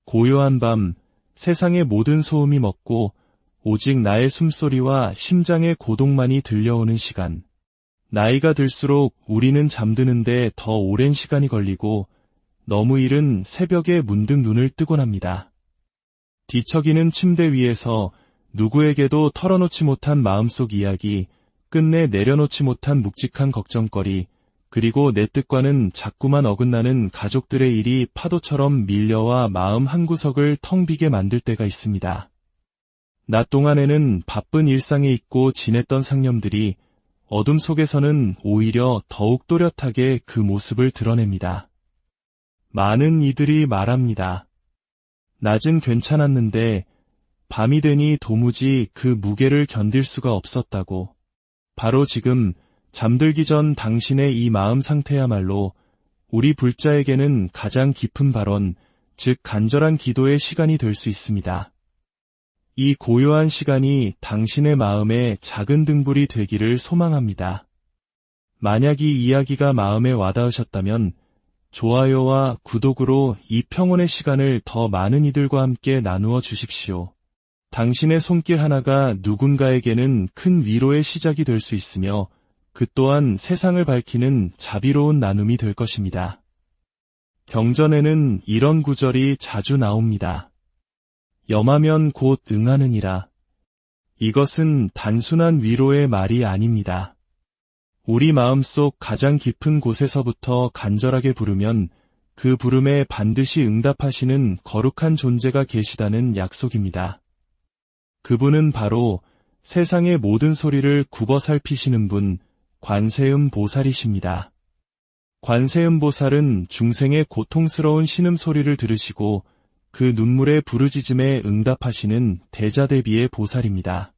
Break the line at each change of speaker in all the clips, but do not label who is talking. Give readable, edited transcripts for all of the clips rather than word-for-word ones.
고요한 밤, 세상의 모든 소음이 멎고 오직 나의 숨소리와 심장의 고독만이 들려오는 시간. 나이가 들수록 우리는 잠드는데 더 오랜 시간이 걸리고 너무 이른 새벽에 문득 눈을 뜨곤 합니다. 뒤척이는 침대 위에서 누구에게도 털어놓지 못한 마음속 이야기, 끝내 내려놓지 못한 묵직한 걱정거리, 그리고 내 뜻과는 자꾸만 어긋나는 가족들의 일이 파도처럼 밀려와 마음 한구석을 텅 비게 만들 때가 있습니다. 낮 동안에는 바쁜 일상에 잊고 지냈던 상념들이 어둠 속에서는 오히려 더욱 또렷하게 그 모습을 드러냅니다. 많은 이들이 말합니다. 낮은 괜찮았는데 밤이 되니 도무지 그 무게를 견딜 수가 없었다고. 바로 지금 잠들기 전 당신의 이 마음 상태야말로 우리 불자에게는 가장 깊은 발언, 즉 간절한 기도의 시간이 될 수 있습니다. 이 고요한 시간이 당신의 마음에 작은 등불이 되기를 소망합니다. 만약 이 이야기가 마음에 와닿으셨다면 좋아요와 구독으로 이 평온의 시간을 더 많은 이들과 함께 나누어 주십시오. 당신의 손길 하나가 누군가에게는 큰 위로의 시작이 될 수 있으며 그 또한 세상을 밝히는 자비로운 나눔이 될 것입니다. 경전에는 이런 구절이 자주 나옵니다. 염하면 곧 응하느니라. 이것은 단순한 위로의 말이 아닙니다. 우리 마음속 가장 깊은 곳에서부터 간절하게 부르면 그 부름에 반드시 응답하시는 거룩한 존재가 계시다는 약속입니다. 그분은 바로 세상의 모든 소리를 굽어 살피시는 분, 관세음 보살이십니다. 관세음 보살은 중생의 고통스러운 신음소리를 들으시고 그 눈물의 부르짖음에 응답하시는 대자대비의 보살입니다.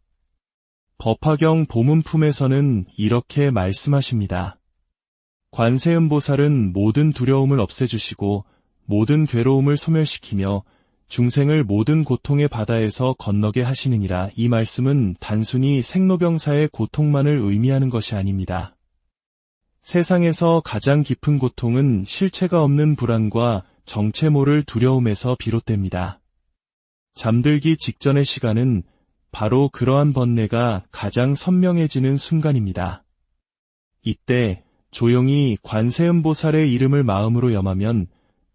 법화경 보문품에서는 이렇게 말씀하십니다. 관세음 보살은 모든 두려움을 없애주시고 모든 괴로움을 소멸시키며 중생을 모든 고통의 바다에서 건너게 하시느니라. 이 말씀은 단순히 생로병사의 고통만을 의미하는 것이 아닙니다. 세상에서 가장 깊은 고통은 실체가 없는 불안과 정체 모를 두려움에서 비롯됩니다. 잠들기 직전의 시간은 바로 그러한 번뇌가 가장 선명해지는 순간입니다. 이때 조용히 관세음보살의 이름을 마음으로 염하면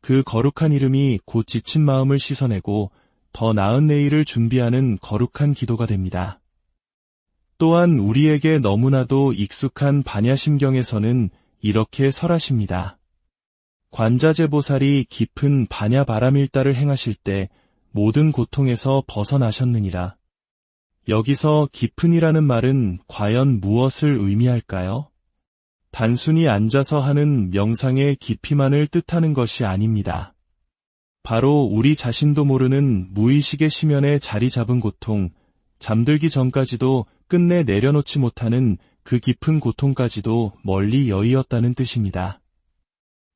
그 거룩한 이름이 곧 지친 마음을 씻어내고 더 나은 내일을 준비하는 거룩한 기도가 됩니다. 또한 우리에게 너무나도 익숙한 반야심경에서는 이렇게 설하십니다. 관자재보살이 깊은 반야바라밀다를 행하실 때 모든 고통에서 벗어나셨느니라. 여기서 깊은이라는 말은 과연 무엇을 의미할까요? 단순히 앉아서 하는 명상의 깊이만을 뜻하는 것이 아닙니다. 바로 우리 자신도 모르는 무의식의 심연에 자리 잡은 고통, 잠들기 전까지도 끝내 내려놓지 못하는 그 깊은 고통까지도 멀리 여의었다는 뜻입니다.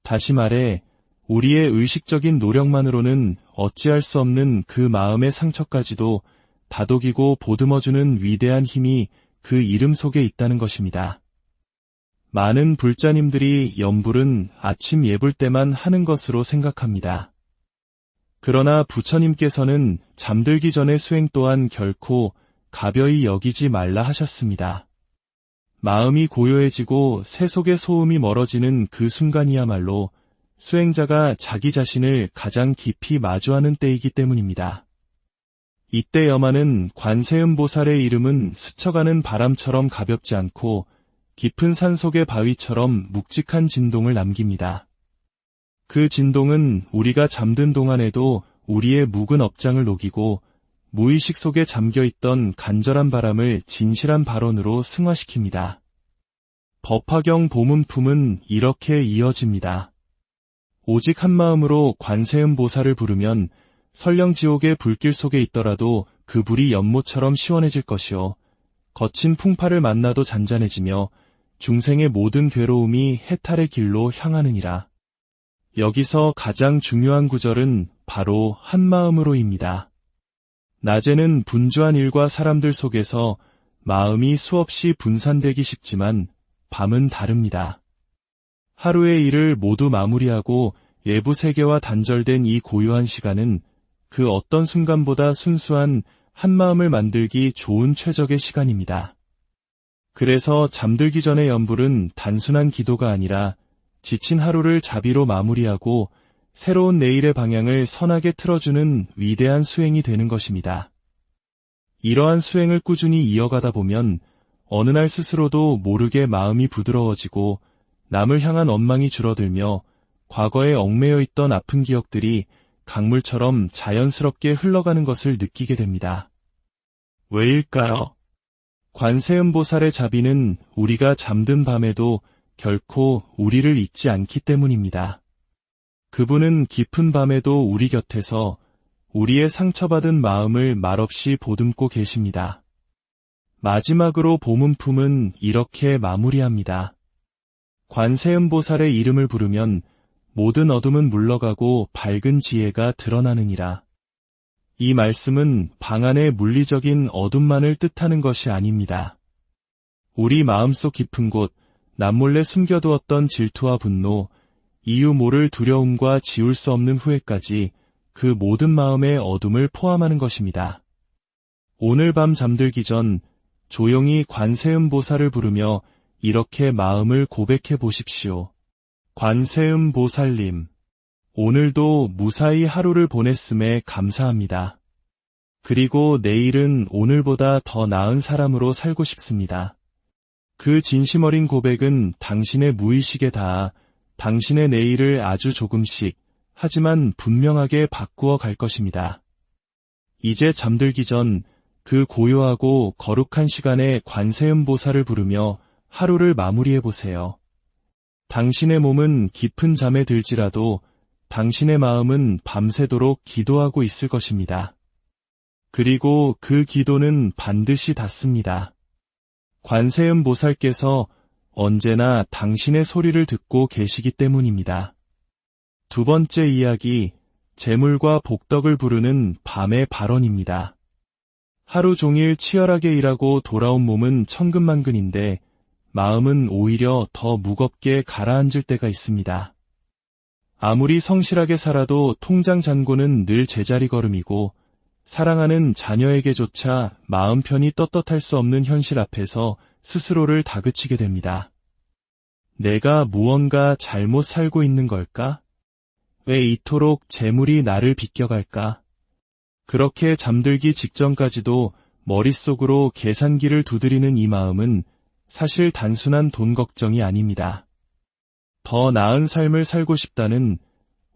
다시 말해 우리의 의식적인 노력만으로는 어찌할 수 없는 그 마음의 상처까지도 다독이고 보듬어주는 위대한 힘이 그 이름 속에 있다는 것입니다. 많은 불자님들이 염불은 아침 예불 때만 하는 것으로 생각합니다. 그러나 부처님께서는 잠들기 전의 수행 또한 결코 가벼이 여기지 말라 하셨습니다. 마음이 고요해지고 새 속의 소음이 멀어지는 그 순간이야말로 수행자가 자기 자신을 가장 깊이 마주하는 때이기 때문입니다. 이때 염하는 관세음보살의 이름은 스쳐가는 바람처럼 가볍지 않고 깊은 산속의 바위처럼 묵직한 진동을 남깁니다. 그 진동은 우리가 잠든 동안에도 우리의 묵은 업장을 녹이고 무의식 속에 잠겨있던 간절한 바람을 진실한 발언으로 승화시킵니다. 법화경 보문품은 이렇게 이어집니다. 오직 한 마음으로 관세음보살을 부르면 설령 지옥의 불길 속에 있더라도 그 불이 연못처럼 시원해질 것이요 거친 풍파를 만나도 잔잔해지며 중생의 모든 괴로움이 해탈의 길로 향하느니라. 여기서 가장 중요한 구절은 바로 한 마음으로입니다. 낮에는 분주한 일과 사람들 속에서 마음이 수없이 분산되기 쉽지만 밤은 다릅니다. 하루의 일을 모두 마무리하고 외부 세계와 단절된 이 고요한 시간은 그 어떤 순간보다 순수한 한마음을 만들기 좋은 최적의 시간입니다. 그래서 잠들기 전의 연불은 단순한 기도가 아니라 지친 하루를 자비로 마무리하고 새로운 내일의 방향을 선하게 틀어주는 위대한 수행이 되는 것입니다. 이러한 수행을 꾸준히 이어가다 보면 어느 날 스스로도 모르게 마음이 부드러워지고 남을 향한 원망이 줄어들며 과거에 얽매여 있던 아픈 기억들이 강물처럼 자연스럽게 흘러가는 것을 느끼게 됩니다. 왜일까요? 관세음보살의 자비는 우리가 잠든 밤에도 결코 우리를 잊지 않기 때문입니다. 그분은 깊은 밤에도 우리 곁에서 우리의 상처받은 마음을 말없이 보듬고 계십니다. 마지막으로 보문품은 이렇게 마무리합니다. 관세음보살의 이름을 부르면 모든 어둠은 물러가고 밝은 지혜가 드러나느니라. 이 말씀은 방 안의 물리적인 어둠만을 뜻하는 것이 아닙니다. 우리 마음속 깊은 곳, 남몰래 숨겨두었던 질투와 분노, 이유 모를 두려움과 지울 수 없는 후회까지 그 모든 마음의 어둠을 포함하는 것입니다. 오늘 밤 잠들기 전 조용히 관세음보살을 부르며 이렇게 마음을 고백해 보십시오. 관세음보살님, 오늘도 무사히 하루를 보냈음에 감사합니다. 그리고 내일은 오늘보다 더 나은 사람으로 살고 싶습니다. 그 진심 어린 고백은 당신의 무의식에 닿아 당신의 내일을 아주 조금씩 하지만 분명하게 바꾸어 갈 것입니다. 이제 잠들기 전 그 고요하고 거룩한 시간에 관세음보살을 부르며 하루를 마무리해보세요. 당신의 몸은 깊은 잠에 들지라도 당신의 마음은 밤새도록 기도하고 있을 것입니다. 그리고 그 기도는 반드시 닿습니다. 관세음보살께서 언제나 당신의 소리를 듣고 계시기 때문입니다. 두 번째 이야기, 재물과 복덕을 부르는 밤의 발언입니다. 하루 종일 치열하게 일하고 돌아온 몸은 천근만근인데 마음은 오히려 더 무겁게 가라앉을 때가 있습니다. 아무리 성실하게 살아도 통장 잔고는 늘 제자리 걸음이고 사랑하는 자녀에게조차 마음 편히 떳떳할 수 없는 현실 앞에서 스스로를 다그치게 됩니다. 내가 무언가 잘못 살고 있는 걸까? 왜 이토록 재물이 나를 비껴갈까? 그렇게 잠들기 직전까지도 머릿속으로 계산기를 두드리는 이 마음은 사실 단순한 돈 걱정이 아닙니다. 더 나은 삶을 살고 싶다는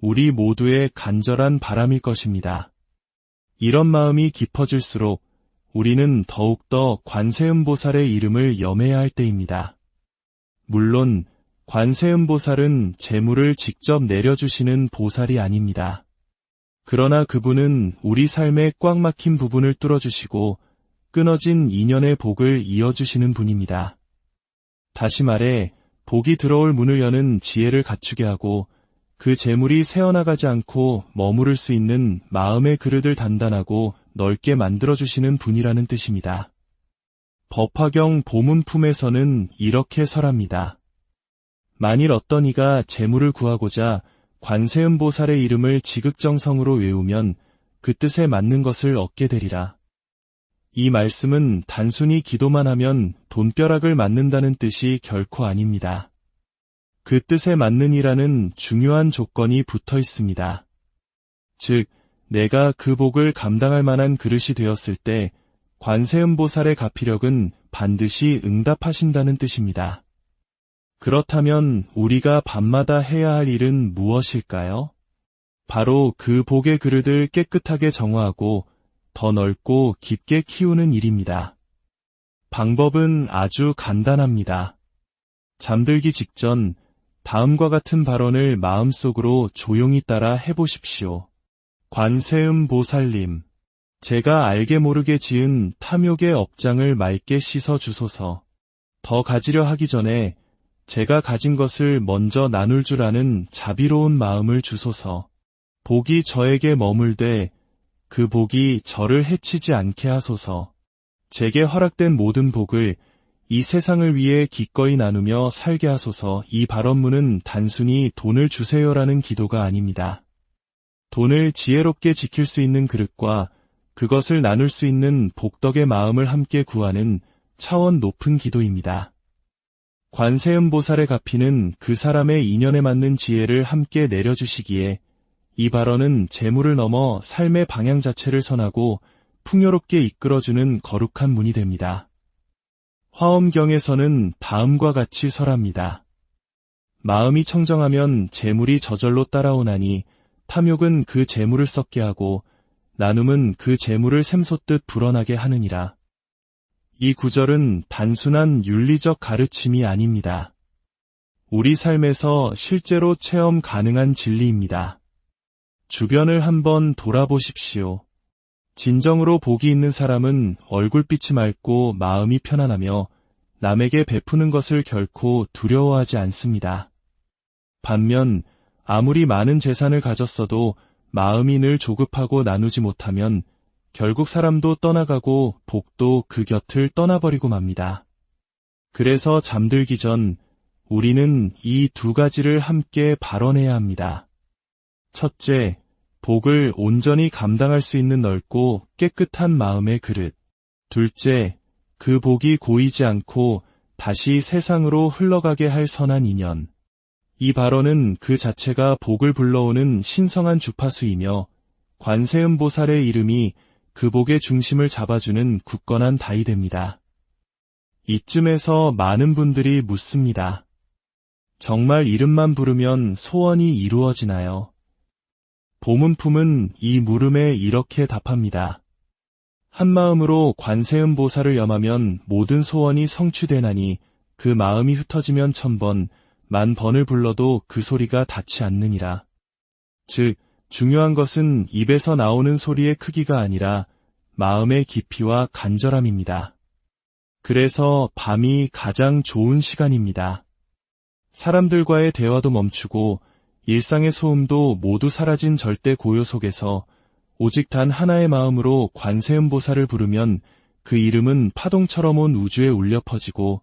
우리 모두의 간절한 바람일 것입니다. 이런 마음이 깊어질수록 우리는 더욱더 관세음보살의 이름을 염해야 할 때입니다. 물론 관세음보살은 재물을 직접 내려주시는 보살이 아닙니다. 그러나 그분은 우리 삶의 꽉 막힌 부분을 뚫어주시고 끊어진 인연의 복을 이어주시는 분입니다. 다시 말해 복이 들어올 문을 여는 지혜를 갖추게 하고 그 재물이 새어나가지 않고 머무를 수 있는 마음의 그릇을 단단하고 넓게 만들어주시는 분이라는 뜻입니다. 법화경 보문품에서는 이렇게 설합니다. 만일 어떤 이가 재물을 구하고자 관세음보살의 이름을 지극정성으로 외우면 그 뜻에 맞는 것을 얻게 되리라. 이 말씀은 단순히 기도만 하면 돈벼락을 맞는다는 뜻이 결코 아닙니다. 그 뜻에 맞는 이라는 중요한 조건이 붙어 있습니다. 즉, 내가 그 복을 감당할 만한 그릇이 되었을 때 관세음보살의 가피력은 반드시 응답하신다는 뜻입니다. 그렇다면 우리가 밤마다 해야 할 일은 무엇일까요? 바로 그 복의 그릇을 깨끗하게 정화하고 더 넓고 깊게 키우는 일입니다. 방법은 아주 간단합니다. 잠들기 직전 다음과 같은 발언을 마음속으로 조용히 따라 해보십시오. 관세음보살님, 제가 알게 모르게 지은 탐욕의 업장을 맑게 씻어 주소서. 더 가지려 하기 전에 제가 가진 것을 먼저 나눌 줄 아는 자비로운 마음을 주소서. 복이 저에게 머물되 그 복이 저를 해치지 않게 하소서. 제게 허락된 모든 복을 이 세상을 위해 기꺼이 나누며 살게 하소서. 이 발언문은 단순히 돈을 주세요라는 기도가 아닙니다. 돈을 지혜롭게 지킬 수 있는 그릇과 그것을 나눌 수 있는 복덕의 마음을 함께 구하는 차원 높은 기도입니다. 관세음보살의 가피는 그 사람의 인연에 맞는 지혜를 함께 내려주시기에 이 발언은 재물을 넘어 삶의 방향 자체를 선하고 풍요롭게 이끌어주는 거룩한 문이 됩니다. 화엄경에서는 다음과 같이 설합니다. 마음이 청정하면 재물이 저절로 따라오나니 탐욕은 그 재물을 썩게 하고 나눔은 그 재물을 샘솟듯 불어나게 하느니라. 이 구절은 단순한 윤리적 가르침이 아닙니다. 우리 삶에서 실제로 체험 가능한 진리입니다. 주변을 한번 돌아보십시오. 진정으로 복이 있는 사람은 얼굴빛이 맑고 마음이 편안하며 남에게 베푸는 것을 결코 두려워하지 않습니다. 반면 아무리 많은 재산을 가졌어도 마음이 늘 조급하고 나누지 못하면 결국 사람도 떠나가고 복도 그 곁을 떠나버리고 맙니다. 그래서 잠들기 전 우리는 이 두 가지를 함께 발언해야 합니다. 첫째, 복을 온전히 감당할 수 있는 넓고 깨끗한 마음의 그릇. 둘째, 그 복이 고이지 않고 다시 세상으로 흘러가게 할 선한 인연. 이 발언은 그 자체가 복을 불러오는 신성한 주파수이며 관세음보살의 이름이 그 복의 중심을 잡아주는 굳건한 다이 됩니다. 이쯤에서 많은 분들이 묻습니다. 정말 이름만 부르면 소원이 이루어지나요? 보문품은 이 물음에 이렇게 답합니다. 한마음으로 관세음보살을 염하면 모든 소원이 성취되나니 그 마음이 흩어지면 1000번, 10,000번을 불러도 그 소리가 닿지 않느니라. 즉, 중요한 것은 입에서 나오는 소리의 크기가 아니라 마음의 깊이와 간절함입니다. 그래서 밤이 가장 좋은 시간입니다. 사람들과의 대화도 멈추고 일상의 소음도 모두 사라진 절대 고요 속에서 오직 단 하나의 마음으로 관세음보살을 부르면 그 이름은 파동처럼 온 우주에 울려 퍼지고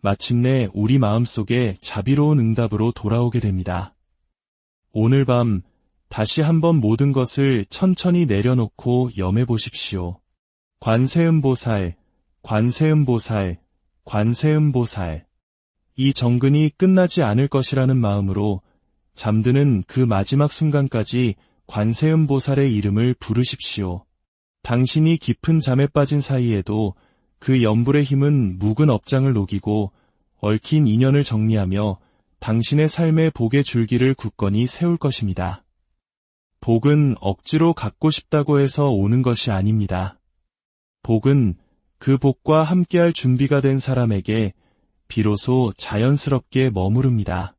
마침내 우리 마음속에 자비로운 응답으로 돌아오게 됩니다. 오늘 밤 다시 한번 모든 것을 천천히 내려놓고 염해 보십시오. 관세음보살, 관세음보살, 관세음보살. 이 정근이 끝나지 않을 것이라는 마음으로 잠드는 그 마지막 순간까지 관세음보살의 이름을 부르십시오. 당신이 깊은 잠에 빠진 사이에도 그 염불의 힘은 묵은 업장을 녹이고 얽힌 인연을 정리하며 당신의 삶의 복의 줄기를 굳건히 세울 것입니다. 복은 억지로 갖고 싶다고 해서 오는 것이 아닙니다. 복은 그 복과 함께할 준비가 된 사람에게 비로소 자연스럽게 머무릅니다.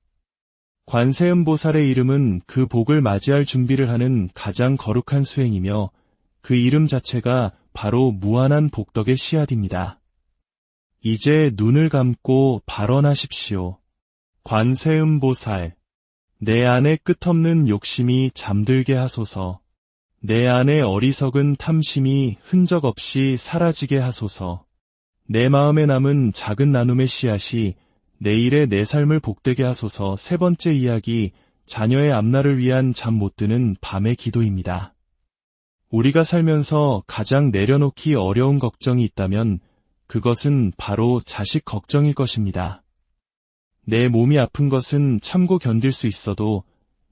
관세음보살의 이름은 그 복을 맞이할 준비를 하는 가장 거룩한 수행이며 그 이름 자체가 바로 무한한 복덕의 씨앗입니다. 이제 눈을 감고 발언하십시오. 관세음보살, 내 안에 끝없는 욕심이 잠들게 하소서. 내 안에 어리석은 탐심이 흔적 없이 사라지게 하소서. 내 마음에 남은 작은 나눔의 씨앗이 내일의 내 삶을 복되게 하소서. 세 번째 이야기, 자녀의 앞날을 위한 잠 못 드는 밤의 기도입니다. 우리가 살면서 가장 내려놓기 어려운 걱정이 있다면 그것은 바로 자식 걱정일 것입니다. 내 몸이 아픈 것은 참고 견딜 수 있어도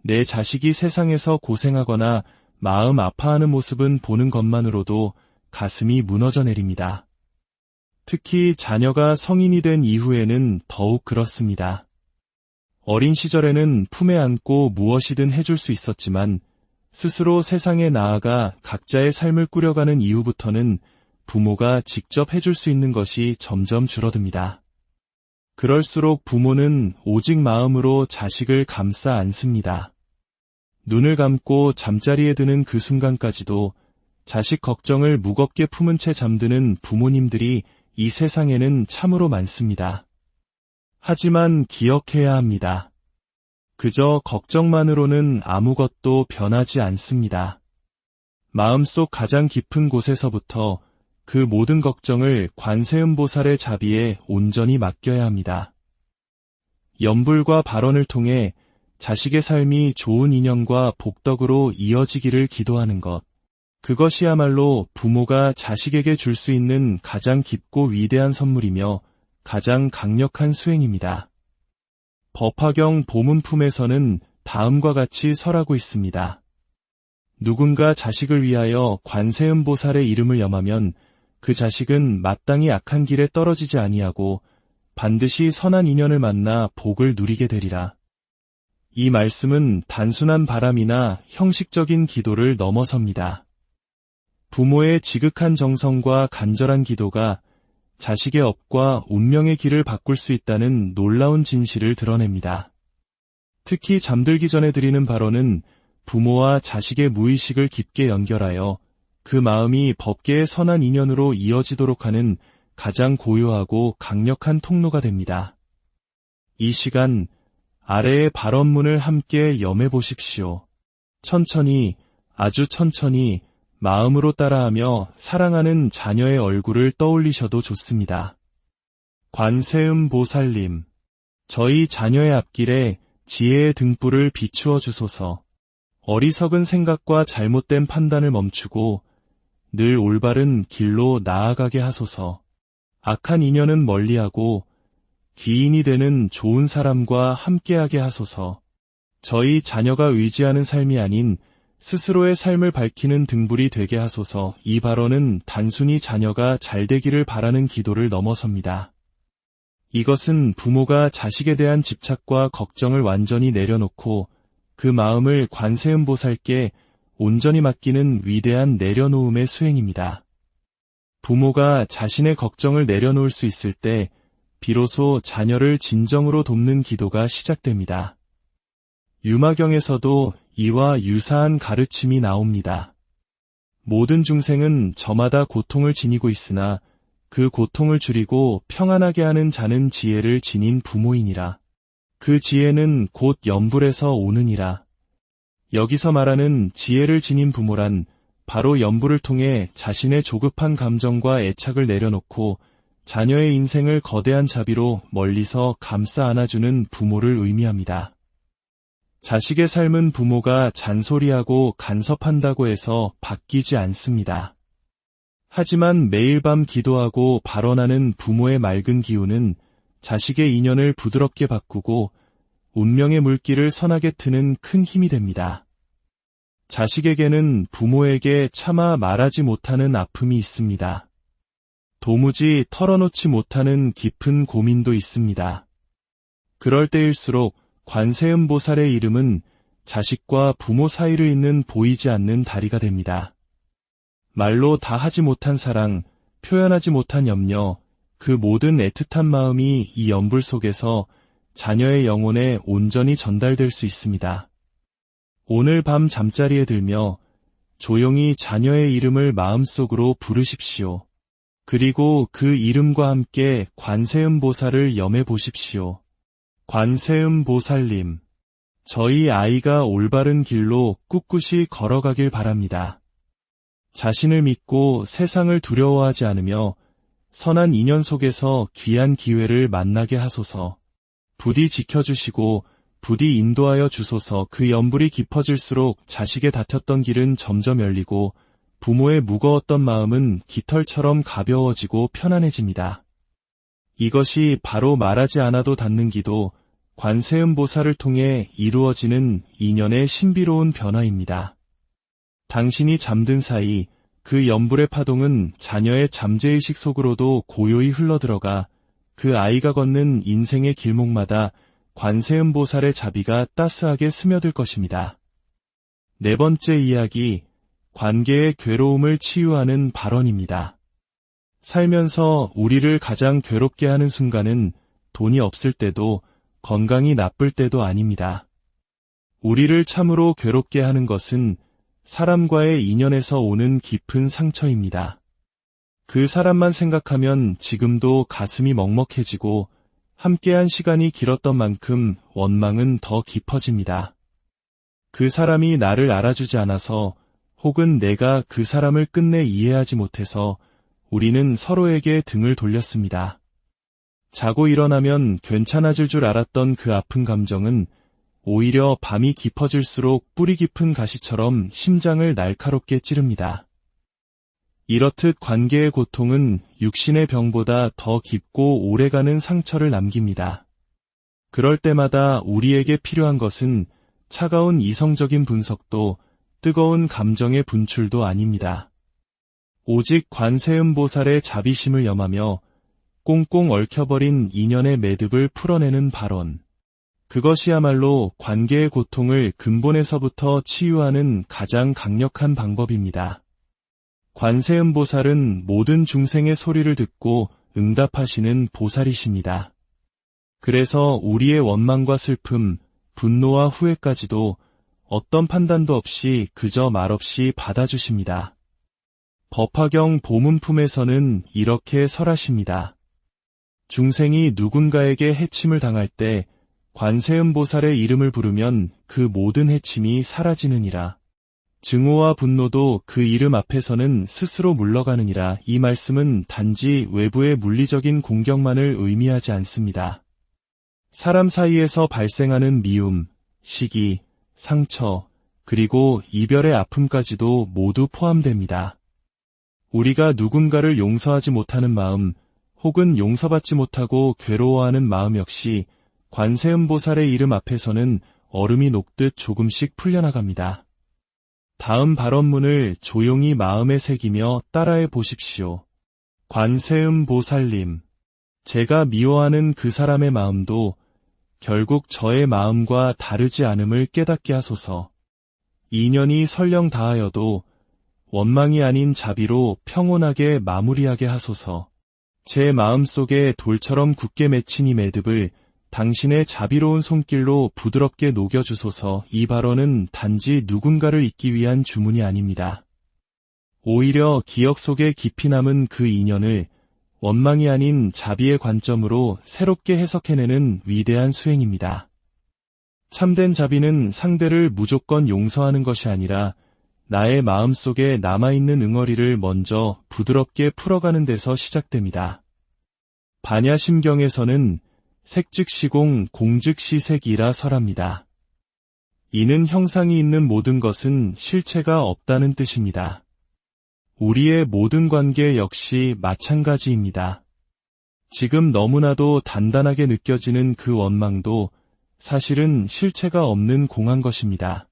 내 자식이 세상에서 고생하거나 마음 아파하는 모습은 보는 것만으로도 가슴이 무너져 내립니다. 특히 자녀가 성인이 된 이후에는 더욱 그렇습니다. 어린 시절에는 품에 안고 무엇이든 해줄 수 있었지만 스스로 세상에 나아가 각자의 삶을 꾸려가는 이후부터는 부모가 직접 해줄 수 있는 것이 점점 줄어듭니다. 그럴수록 부모는 오직 마음으로 자식을 감싸 안습니다. 눈을 감고 잠자리에 드는 그 순간까지도 자식 걱정을 무겁게 품은 채 잠드는 부모님들이 이 세상에는 참으로 많습니다. 하지만 기억해야 합니다. 그저 걱정만으로는 아무것도 변하지 않습니다. 마음속 가장 깊은 곳에서부터 그 모든 걱정을 관세음보살의 자비에 온전히 맡겨야 합니다. 염불과 발언을 통해 자식의 삶이 좋은 인연과 복덕으로 이어지기를 기도하는 것. 그것이야말로 부모가 자식에게 줄 수 있는 가장 깊고 위대한 선물이며 가장 강력한 수행입니다. 법화경 보문품에서는 다음과 같이 설하고 있습니다. 누군가 자식을 위하여 관세음보살의 이름을 염하면 그 자식은 마땅히 악한 길에 떨어지지 아니하고 반드시 선한 인연을 만나 복을 누리게 되리라. 이 말씀은 단순한 바람이나 형식적인 기도를 넘어섭니다. 부모의 지극한 정성과 간절한 기도가 자식의 업과 운명의 길을 바꿀 수 있다는 놀라운 진실을 드러냅니다. 특히 잠들기 전에 드리는 발언은 부모와 자식의 무의식을 깊게 연결하여 그 마음이 법계의 선한 인연으로 이어지도록 하는 가장 고요하고 강력한 통로가 됩니다. 이 시간 아래의 발언문을 함께 염해 보십시오. 천천히, 아주 천천히 마음으로 따라하며 사랑하는 자녀의 얼굴을 떠올리셔도 좋습니다. 관세음보살님, 저희 자녀의 앞길에 지혜의 등불을 비추어 주소서. 어리석은 생각과 잘못된 판단을 멈추고 늘 올바른 길로 나아가게 하소서. 악한 인연은 멀리하고 귀인이 되는 좋은 사람과 함께하게 하소서. 저희 자녀가 의지하는 삶이 아닌 스스로의 삶을 밝히는 등불이 되게 하소서. 이 발언은 단순히 자녀가 잘되기를 바라는 기도를 넘어섭니다. 이것은 부모가 자식에 대한 집착과 걱정을 완전히 내려놓고 그 마음을 관세음보살께 온전히 맡기는 위대한 내려놓음의 수행입니다. 부모가 자신의 걱정을 내려놓을 수 있을 때 비로소 자녀를 진정으로 돕는 기도가 시작됩니다. 유마경에서도 이와 유사한 가르침이 나옵니다. 모든 중생은 저마다 고통을 지니고 있으나 그 고통을 줄이고 평안하게 하는 자는 지혜를 지닌 부모이니라. 그 지혜는 곧 염불에서 오느니라. 여기서 말하는 지혜를 지닌 부모란 바로 염불을 통해 자신의 조급한 감정과 애착을 내려놓고 자녀의 인생을 거대한 자비로 멀리서 감싸 안아주는 부모를 의미합니다. 자식의 삶은 부모가 잔소리하고 간섭한다고 해서 바뀌지 않습니다. 하지만 매일 밤 기도하고 발언하는 부모의 맑은 기운은 자식의 인연을 부드럽게 바꾸고 운명의 물길을 선하게 트는 큰 힘이 됩니다. 자식에게는 부모에게 차마 말하지 못하는 아픔이 있습니다. 도무지 털어놓지 못하는 깊은 고민도 있습니다. 그럴 때일수록 관세음보살의 이름은 자식과 부모 사이를 잇는 보이지 않는 다리가 됩니다. 말로 다 하지 못한 사랑, 표현하지 못한 염려, 그 모든 애틋한 마음이 이 염불 속에서 자녀의 영혼에 온전히 전달될 수 있습니다. 오늘 밤 잠자리에 들며 조용히 자녀의 이름을 마음속으로 부르십시오. 그리고 그 이름과 함께 관세음보살을 염해 보십시오. 관세음보살님, 저희 아이가 올바른 길로 꿋꿋이 걸어가길 바랍니다. 자신을 믿고 세상을 두려워하지 않으며 선한 인연 속에서 귀한 기회를 만나게 하소서. 부디 지켜주시고 부디 인도하여 주소서. 그 염불이 깊어질수록 자식의 다퉜던 길은 점점 열리고 부모의 무거웠던 마음은 깃털처럼 가벼워지고 편안해집니다. 이것이 바로 말하지 않아도 닿는 기도, 관세음보살을 통해 이루어지는 인연의 신비로운 변화입니다. 당신이 잠든 사이 그 염불의 파동은 자녀의 잠재의식 속으로도 고요히 흘러들어가 그 아이가 걷는 인생의 길목마다 관세음보살의 자비가 따스하게 스며들 것입니다. 네 번째 이야기, 관계의 괴로움을 치유하는 발언입니다. 살면서 우리를 가장 괴롭게 하는 순간은 돈이 없을 때도 건강이 나쁠 때도 아닙니다. 우리를 참으로 괴롭게 하는 것은 사람과의 인연에서 오는 깊은 상처입니다. 그 사람만 생각하면 지금도 가슴이 먹먹해지고 함께한 시간이 길었던 만큼 원망은 더 깊어집니다. 그 사람이 나를 알아주지 않아서 혹은 내가 그 사람을 끝내 이해하지 못해서 우리는 서로에게 등을 돌렸습니다. 자고 일어나면 괜찮아질 줄 알았던 그 아픈 감정은 오히려 밤이 깊어질수록 뿌리 깊은 가시처럼 심장을 날카롭게 찌릅니다. 이렇듯 관계의 고통은 육신의 병보다 더 깊고 오래가는 상처를 남깁니다. 그럴 때마다 우리에게 필요한 것은 차가운 이성적인 분석도 뜨거운 감정의 분출도 아닙니다. 오직 관세음보살의 자비심을 염하며 꽁꽁 얽혀버린 인연의 매듭을 풀어내는 발언. 그것이야말로 관계의 고통을 근본에서부터 치유하는 가장 강력한 방법입니다. 관세음보살은 모든 중생의 소리를 듣고 응답하시는 보살이십니다. 그래서 우리의 원망과 슬픔, 분노와 후회까지도 어떤 판단도 없이 그저 말없이 받아주십니다. 법화경 보문품에서는 이렇게 설하십니다. 중생이 누군가에게 해침을 당할 때 관세음보살의 이름을 부르면 그 모든 해침이 사라지느니라. 증오와 분노도 그 이름 앞에서는 스스로 물러가느니라. 이 말씀은 단지 외부의 물리적인 공격만을 의미하지 않습니다. 사람 사이에서 발생하는 미움, 시기, 상처, 그리고 이별의 아픔까지도 모두 포함됩니다. 우리가 누군가를 용서하지 못하는 마음, 혹은 용서받지 못하고 괴로워하는 마음 역시 관세음보살의 이름 앞에서는 얼음이 녹듯 조금씩 풀려나갑니다. 다음 발언문을 조용히 마음에 새기며 따라해 보십시오. 관세음보살님, 제가 미워하는 그 사람의 마음도 결국 저의 마음과 다르지 않음을 깨닫게 하소서. 인연이 설령 다하여도 원망이 아닌 자비로 평온하게 마무리하게 하소서. 제 마음속에 돌처럼 굳게 맺힌 이 매듭을 당신의 자비로운 손길로 부드럽게 녹여주소서. 이 발언은 단지 누군가를 잊기 위한 주문이 아닙니다. 오히려 기억 속에 깊이 남은 그 인연을 원망이 아닌 자비의 관점으로 새롭게 해석해내는 위대한 수행입니다. 참된 자비는 상대를 무조건 용서하는 것이 아니라 나의 마음속에 남아있는 응어리를 먼저 부드럽게 풀어가는 데서 시작됩니다. 반야심경에서는 색즉시공 공즉시색이라 설합니다. 이는 형상이 있는 모든 것은 실체가 없다는 뜻입니다. 우리의 모든 관계 역시 마찬가지입니다. 지금 너무나도 단단하게 느껴지는 그 원망도 사실은 실체가 없는 공한 것입니다.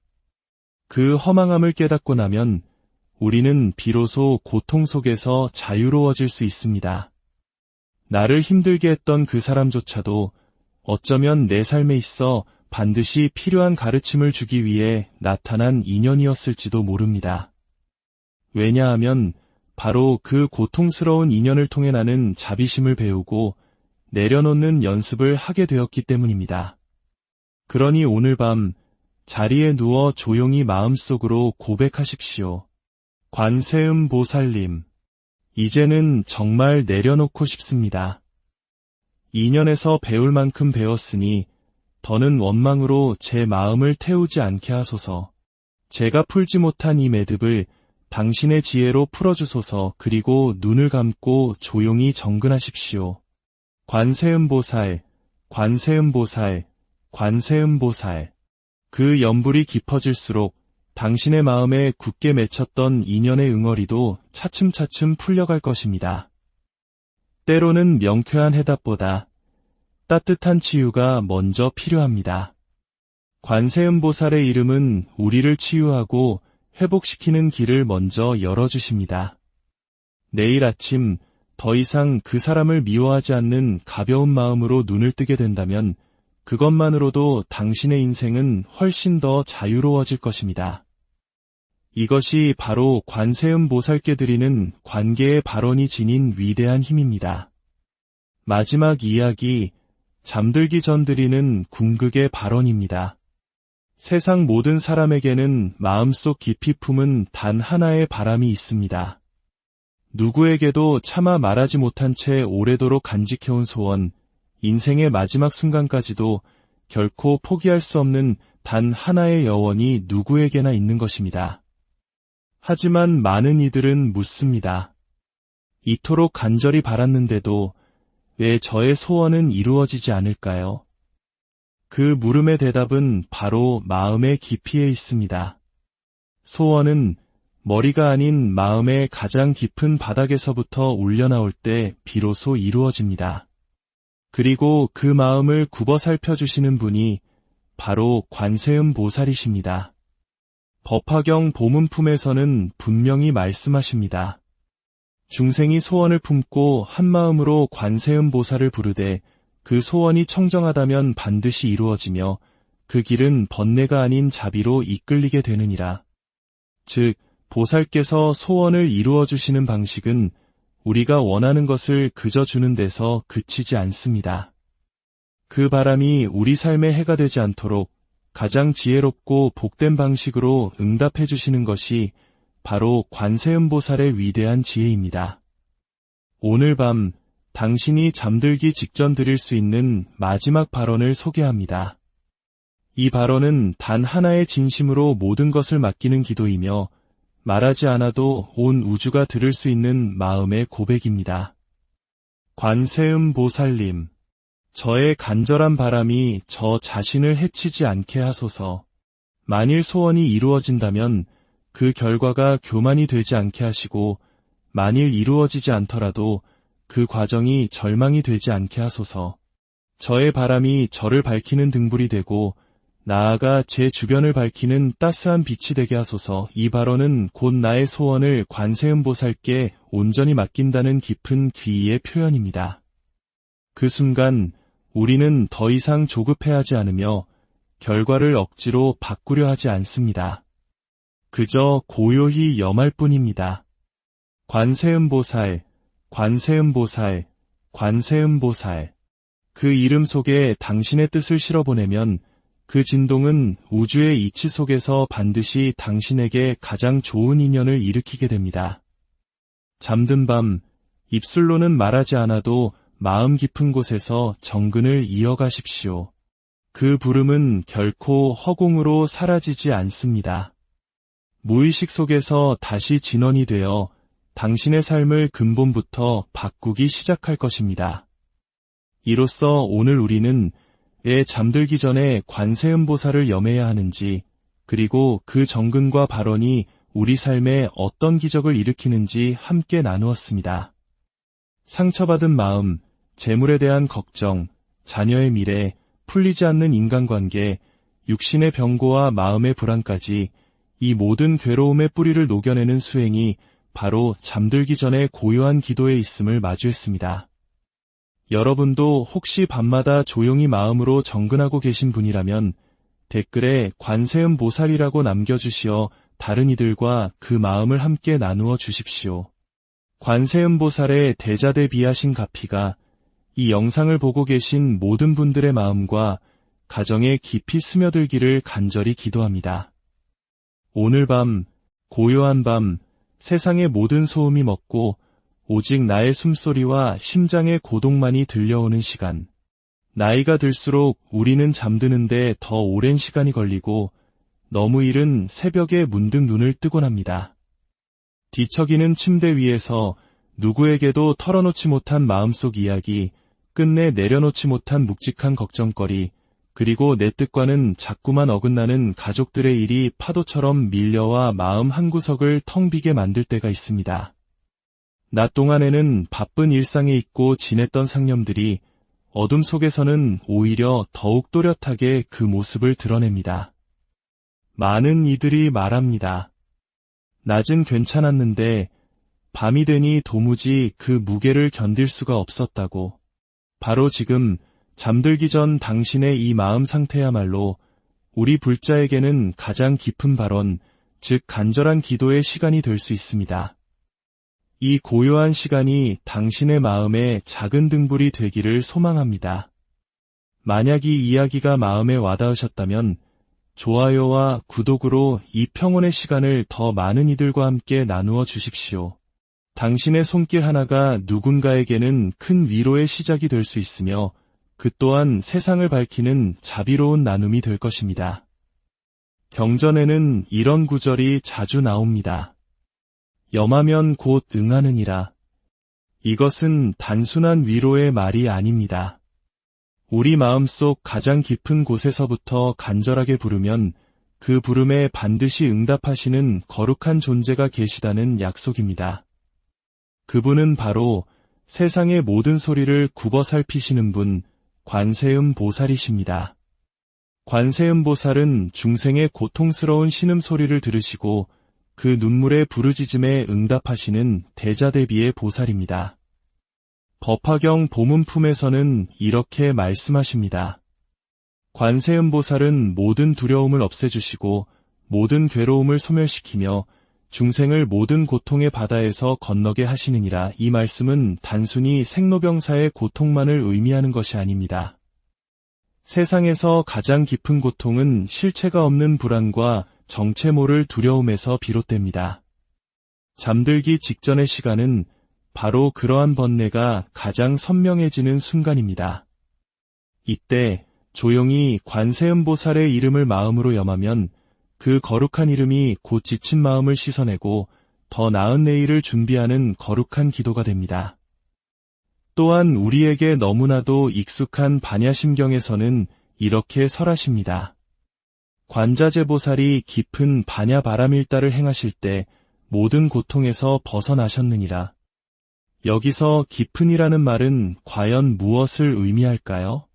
그 허망함을 깨닫고 나면 우리는 비로소 고통 속에서 자유로워질 수 있습니다. 나를 힘들게 했던 그 사람조차도 어쩌면 내 삶에 있어 반드시 필요한 가르침을 주기 위해 나타난 인연이었을지도 모릅니다. 왜냐하면 바로 그 고통스러운 인연을 통해 나는 자비심을 배우고 내려놓는 연습을 하게 되었기 때문입니다. 그러니 오늘 밤 자리에 누워 조용히 마음속으로 고백하십시오. 관세음보살님, 이제는 정말 내려놓고 싶습니다. 인연에서 배울 만큼 배웠으니 더는 원망으로 제 마음을 태우지 않게 하소서. 제가 풀지 못한 이 매듭을 당신의 지혜로 풀어주소서. 그리고 눈을 감고 조용히 정근하십시오. 관세음보살, 관세음보살, 관세음보살. 그 연불이 깊어질수록 당신의 마음에 굳게 맺혔던 인연의 응어리도 차츰차츰 풀려갈 것입니다. 때로는 명쾌한 해답보다 따뜻한 치유가 먼저 필요합니다. 관세음보살의 이름은 우리를 치유하고 회복시키는 길을 먼저 열어주십니다. 내일 아침 더 이상 그 사람을 미워하지 않는 가벼운 마음으로 눈을 뜨게 된다면 그것만으로도 당신의 인생은 훨씬 더 자유로워질 것입니다. 이것이 바로 관세음보살께 드리는 관계의 발언이 지닌 위대한 힘입니다. 마지막 이야기, 잠들기 전 드리는 궁극의 발언입니다. 세상 모든 사람에게는 마음속 깊이 품은 단 하나의 바람이 있습니다. 누구에게도 차마 말하지 못한 채 오래도록 간직해온 소원, 인생의 마지막 순간까지도 결코 포기할 수 없는 단 하나의 여원이 누구에게나 있는 것입니다. 하지만 많은 이들은 묻습니다. 이토록 간절히 바랐는데도 왜 저의 소원은 이루어지지 않을까요? 그 물음의 대답은 바로 마음의 깊이에 있습니다. 소원은 머리가 아닌 마음의 가장 깊은 바닥에서부터 울려나올 때 비로소 이루어집니다. 그리고 그 마음을 굽어 살펴주시는 분이 바로 관세음 보살이십니다. 법화경 보문품에서는 분명히 말씀하십니다. 중생이 소원을 품고 한마음으로 관세음 보살을 부르되 그 소원이 청정하다면 반드시 이루어지며 그 길은 번뇌가 아닌 자비로 이끌리게 되느니라. 즉, 보살께서 소원을 이루어 주시는 방식은 우리가 원하는 것을 그저 주는 데서 그치지 않습니다. 그 바람이 우리 삶에 해가 되지 않도록 가장 지혜롭고 복된 방식으로 응답해 주시는 것이 바로 관세음보살의 위대한 지혜입니다. 오늘 밤 당신이 잠들기 직전 드릴 수 있는 마지막 발언을 소개합니다. 이 발언은 단 하나의 진심으로 모든 것을 맡기는 기도이며 말하지 않아도 온 우주가 들을 수 있는 마음의 고백입니다. 관세음보살님, 저의 간절한 바람이 저 자신을 해치지 않게 하소서. 만일 소원이 이루어진다면 그 결과가 교만이 되지 않게 하시고 만일 이루어지지 않더라도 그 과정이 절망이 되지 않게 하소서. 저의 바람이 저를 밝히는 등불이 되고 나아가 제 주변을 밝히는 따스한 빛이 되게 하소서. 이 발언은 곧 나의 소원을 관세음보살께 온전히 맡긴다는 깊은 귀의의 표현입니다. 그 순간 우리는 더 이상 조급해하지 않으며 결과를 억지로 바꾸려 하지 않습니다. 그저 고요히 염할 뿐입니다. 관세음보살, 관세음보살, 관세음보살. 그 이름 속에 당신의 뜻을 실어보내면 그 진동은 우주의 이치 속에서 반드시 당신에게 가장 좋은 인연을 일으키게 됩니다. 잠든 밤, 입술로는 말하지 않아도 마음 깊은 곳에서 정근을 이어가십시오. 그 부름은 결코 허공으로 사라지지 않습니다. 무의식 속에서 다시 진원이 되어 당신의 삶을 근본부터 바꾸기 시작할 것입니다. 이로써 오늘 우리는 왜 잠들기 전에 관세음보살을 염해야 하는지, 그리고 그 정근과 발언이 우리 삶에 어떤 기적을 일으키는지 함께 나누었습니다. 상처받은 마음, 재물에 대한 걱정, 자녀의 미래, 풀리지 않는 인간관계, 육신의 병고와 마음의 불안까지 이 모든 괴로움의 뿌리를 녹여내는 수행이 바로 잠들기 전에 고요한 기도에 있음을 마주했습니다. 여러분도 혹시 밤마다 조용히 마음으로 정근하고 계신 분이라면 댓글에 관세음보살이라고 남겨주시어 다른 이들과 그 마음을 함께 나누어 주십시오. 관세음보살의 대자대비하신 가피가 이 영상을 보고 계신 모든 분들의 마음과 가정에 깊이 스며들기를 간절히 기도합니다. 오늘 밤, 고요한 밤, 세상의 모든 소음이 멎고 오직 나의 숨소리와 심장의 고동만이 들려오는 시간. 나이가 들수록 우리는 잠드는데 더 오랜 시간이 걸리고 너무 이른 새벽에 문득 눈을 뜨곤 합니다. 뒤척이는 침대 위에서 누구에게도 털어놓지 못한 마음속 이야기, 끝내 내려놓지 못한 묵직한 걱정거리, 그리고 내 뜻과는 자꾸만 어긋나는 가족들의 일이 파도처럼 밀려와 마음 한구석을 텅 비게 만들 때가 있습니다. 낮 동안에는 바쁜 일상에 잊고 지냈던 상념들이 어둠 속에서는 오히려 더욱 또렷하게 그 모습을 드러냅니다. 많은 이들이 말합니다. 낮은 괜찮았는데 밤이 되니 도무지 그 무게를 견딜 수가 없었다고. 바로 지금 잠들기 전 당신의 이 마음 상태야말로 우리 불자에게는 가장 깊은 발언, 즉 간절한 기도의 시간이 될 수 있습니다. 이 고요한 시간이 당신의 마음에 작은 등불이 되기를 소망합니다. 만약 이 이야기가 마음에 와닿으셨다면 좋아요와 구독으로 이 평온의 시간을 더 많은 이들과 함께 나누어 주십시오. 당신의 손길 하나가 누군가에게는 큰 위로의 시작이 될 수 있으며 그 또한 세상을 밝히는 자비로운 나눔이 될 것입니다. 경전에는 이런 구절이 자주 나옵니다. 염하면 곧 응하느니라. 이것은 단순한 위로의 말이 아닙니다. 우리 마음속 가장 깊은 곳에서부터 간절하게 부르면 그 부름에 반드시 응답하시는 거룩한 존재가 계시다는 약속입니다. 그분은 바로 세상의 모든 소리를 굽어 살피시는 분, 관세음 보살이십니다. 관세음 보살은 중생의 고통스러운 신음소리를 들으시고 그 눈물의 부르짖음에 응답하시는 대자대비의 보살입니다. 법화경 보문품에서는 이렇게 말씀하십니다. 관세음 보살은 모든 두려움을 없애주시고 모든 괴로움을 소멸시키며 중생을 모든 고통의 바다에서 건너게 하시느니라. 이 말씀은 단순히 생로병사의 고통만을 의미하는 것이 아닙니다. 세상에서 가장 깊은 고통은 실체가 없는 불안과 정체 모를 두려움에서 비롯됩니다. 잠들기 직전의 시간은 바로 그러한 번뇌가 가장 선명해지는 순간입니다. 이때 조용히 관세음 보살의 이름을 마음으로 염하면 그 거룩한 이름이 곧 지친 마음을 씻어내고 더 나은 내일을 준비하는 거룩한 기도가 됩니다. 또한 우리에게 너무나도 익숙한 반야심경에서는 이렇게 설하십니다. 관자재보살이 깊은 반야바라밀다를 행하실 때 모든 고통에서 벗어나셨느니라. 여기서 깊은이라는 말은 과연 무엇을 의미할까요?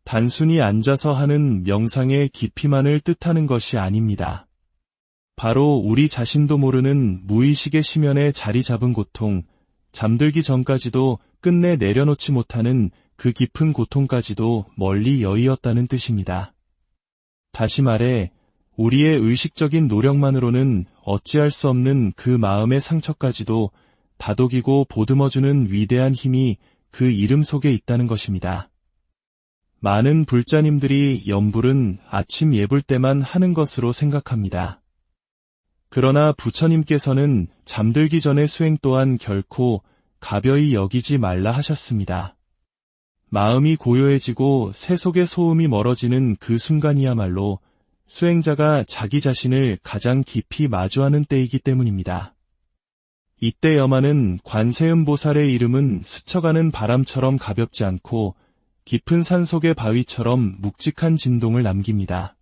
단순히 앉아서 하는 명상의 깊이만을 뜻하는 것이 아닙니다. 바로 우리 자신도 모르는 무의식의 심연에 자리 잡은 고통, 잠들기 전까지도 끝내 내려놓지 못하는 그 깊은 고통까지도 멀리 여의었다는 뜻입니다. 다시 말해 우리의 의식적인 노력만으로는 어찌할 수 없는 그 마음의 상처까지도 다독이고 보듬어주는 위대한 힘이 그 이름 속에 있다는 것입니다. 많은 불자님들이 염불은 아침 예불 때만 하는 것으로 생각합니다. 그러나 부처님께서는 잠들기 전의 수행 또한 결코 가벼이 여기지 말라 하셨습니다. 마음이 고요해지고 새 속의 소음이 멀어지는 그 순간이야말로 수행자가 자기 자신을 가장 깊이 마주하는 때이기 때문입니다. 이때 염하는 관세음 보살의 이름은 스쳐가는 바람처럼 가볍지 않고 깊은 산속의 바위처럼 묵직한 진동을 남깁니다.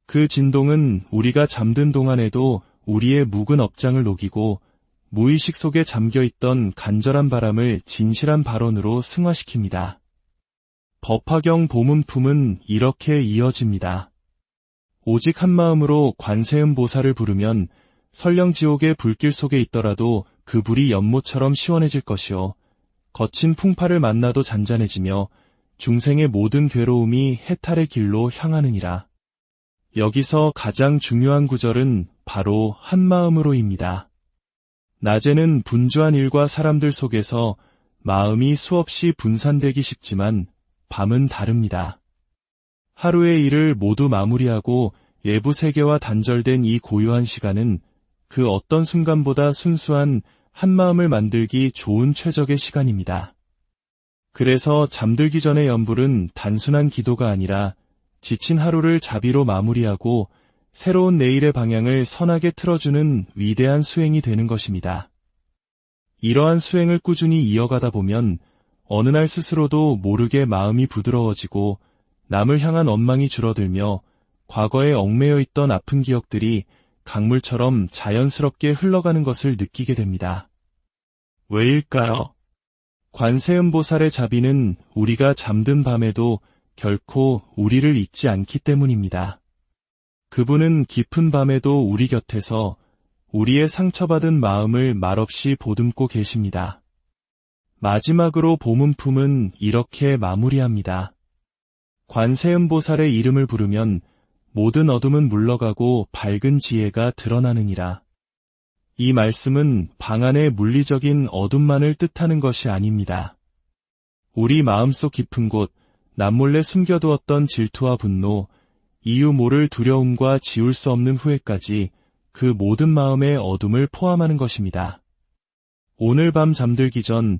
그 진동은 우리가 잠든 동안에도 우리의 묵은 업장을 녹이고 무의식 속에 잠겨있던 간절한 바람을 진실한 발언으로 승화시킵니다. 법화경 보문품은 이렇게 이어집니다. 오직 한 마음으로 관세음 보살을 부르면 설령 지옥의 불길 속에 있더라도 그 불이 연못처럼 시원해질 것이요 거친 풍파를 만나도 잔잔해지며 중생의 모든 괴로움이 해탈의 길로 향하느니라. 여기서 가장 중요한 구절은 바로 한 마음으로입니다. 낮에는 분주한 일과 사람들 속에서 마음이 수없이 분산되기 쉽지만 밤은 다릅니다. 하루의 일을 모두 마무리하고 외부 세계와 단절된 이 고요한 시간은 그 어떤 순간보다 순수한 한 마음을 만들기 좋은 최적의 시간입니다. 그래서 잠들기 전의 염불은 단순한 기도가 아니라 지친 하루를 자비로 마무리하고 새로운 내일의 방향을 선하게 틀어주는 위대한 수행이 되는 것입니다. 이러한 수행을 꾸준히 이어가다 보면 어느 날 스스로도 모르게 마음이 부드러워지고 남을 향한 원망이 줄어들며 과거에 얽매여 있던 아픈 기억들이 강물처럼 자연스럽게 흘러가는 것을 느끼게 됩니다. 왜일까요? 관세음 보살의 자비는 우리가 잠든 밤에도 결코 우리를 잊지 않기 때문입니다. 그분은 깊은 밤에도 우리 곁에서 우리의 상처받은 마음을 말없이 보듬고 계십니다. 마지막으로 보문품은 이렇게 마무리합니다. 관세음 보살의 이름을 부르면 모든 어둠은 물러가고 밝은 지혜가 드러나느니라. 이 말씀은 방 안의 물리적인 어둠만을 뜻하는 것이 아닙니다. 우리 마음속 깊은 곳, 남몰래 숨겨두었던 질투와 분노, 이유 모를 두려움과 지울 수 없는 후회까지 그 모든 마음의 어둠을 포함하는 것입니다. 오늘 밤 잠들기 전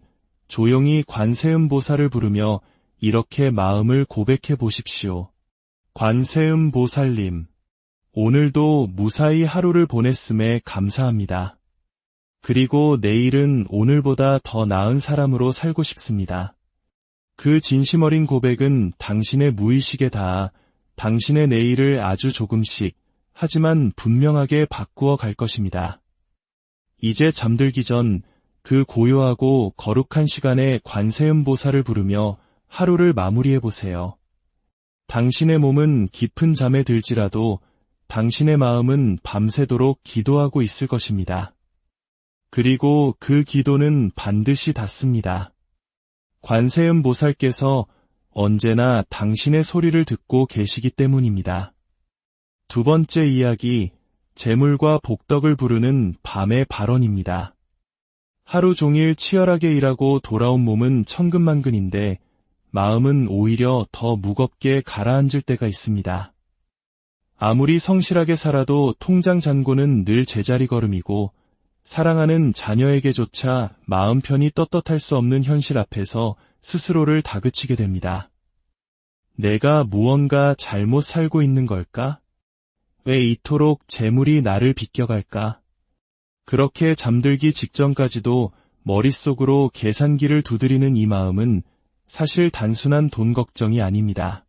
조용히 관세음 보살을 부르며 이렇게 마음을 고백해 보십시오. 관세음 보살님, 오늘도 무사히 하루를 보냈음에 감사합니다. 그리고 내일은 오늘보다 더 나은 사람으로 살고 싶습니다. 그 진심 어린 고백은 당신의 무의식에 닿아 당신의 내일을 아주 조금씩 하지만 분명하게 바꾸어 갈 것입니다. 이제 잠들기 전 그 고요하고 거룩한 시간에 관세음보살을 부르며 하루를 마무리해 보세요. 당신의 몸은 깊은 잠에 들지라도 당신의 마음은 밤새도록 기도하고 있을 것입니다. 그리고 그 기도는 반드시 닿습니다. 관세음보살께서 언제나 당신의 소리를 듣고 계시기 때문입니다. 두 번째 이야기, 재물과 복덕을 부르는 밤의 발언입니다. 하루 종일 치열하게 일하고 돌아온 몸은 천근만근인데 마음은 오히려 더 무겁게 가라앉을 때가 있습니다. 아무리 성실하게 살아도 통장 잔고는 늘 제자리 걸음이고 사랑하는 자녀에게조차 마음 편히 떳떳할 수 없는 현실 앞에서 스스로를 다그치게 됩니다. 내가 무언가 잘못 살고 있는 걸까? 왜 이토록 재물이 나를 비껴갈까? 그렇게 잠들기 직전까지도 머릿속으로 계산기를 두드리는 이 마음은 사실 단순한 돈 걱정이 아닙니다.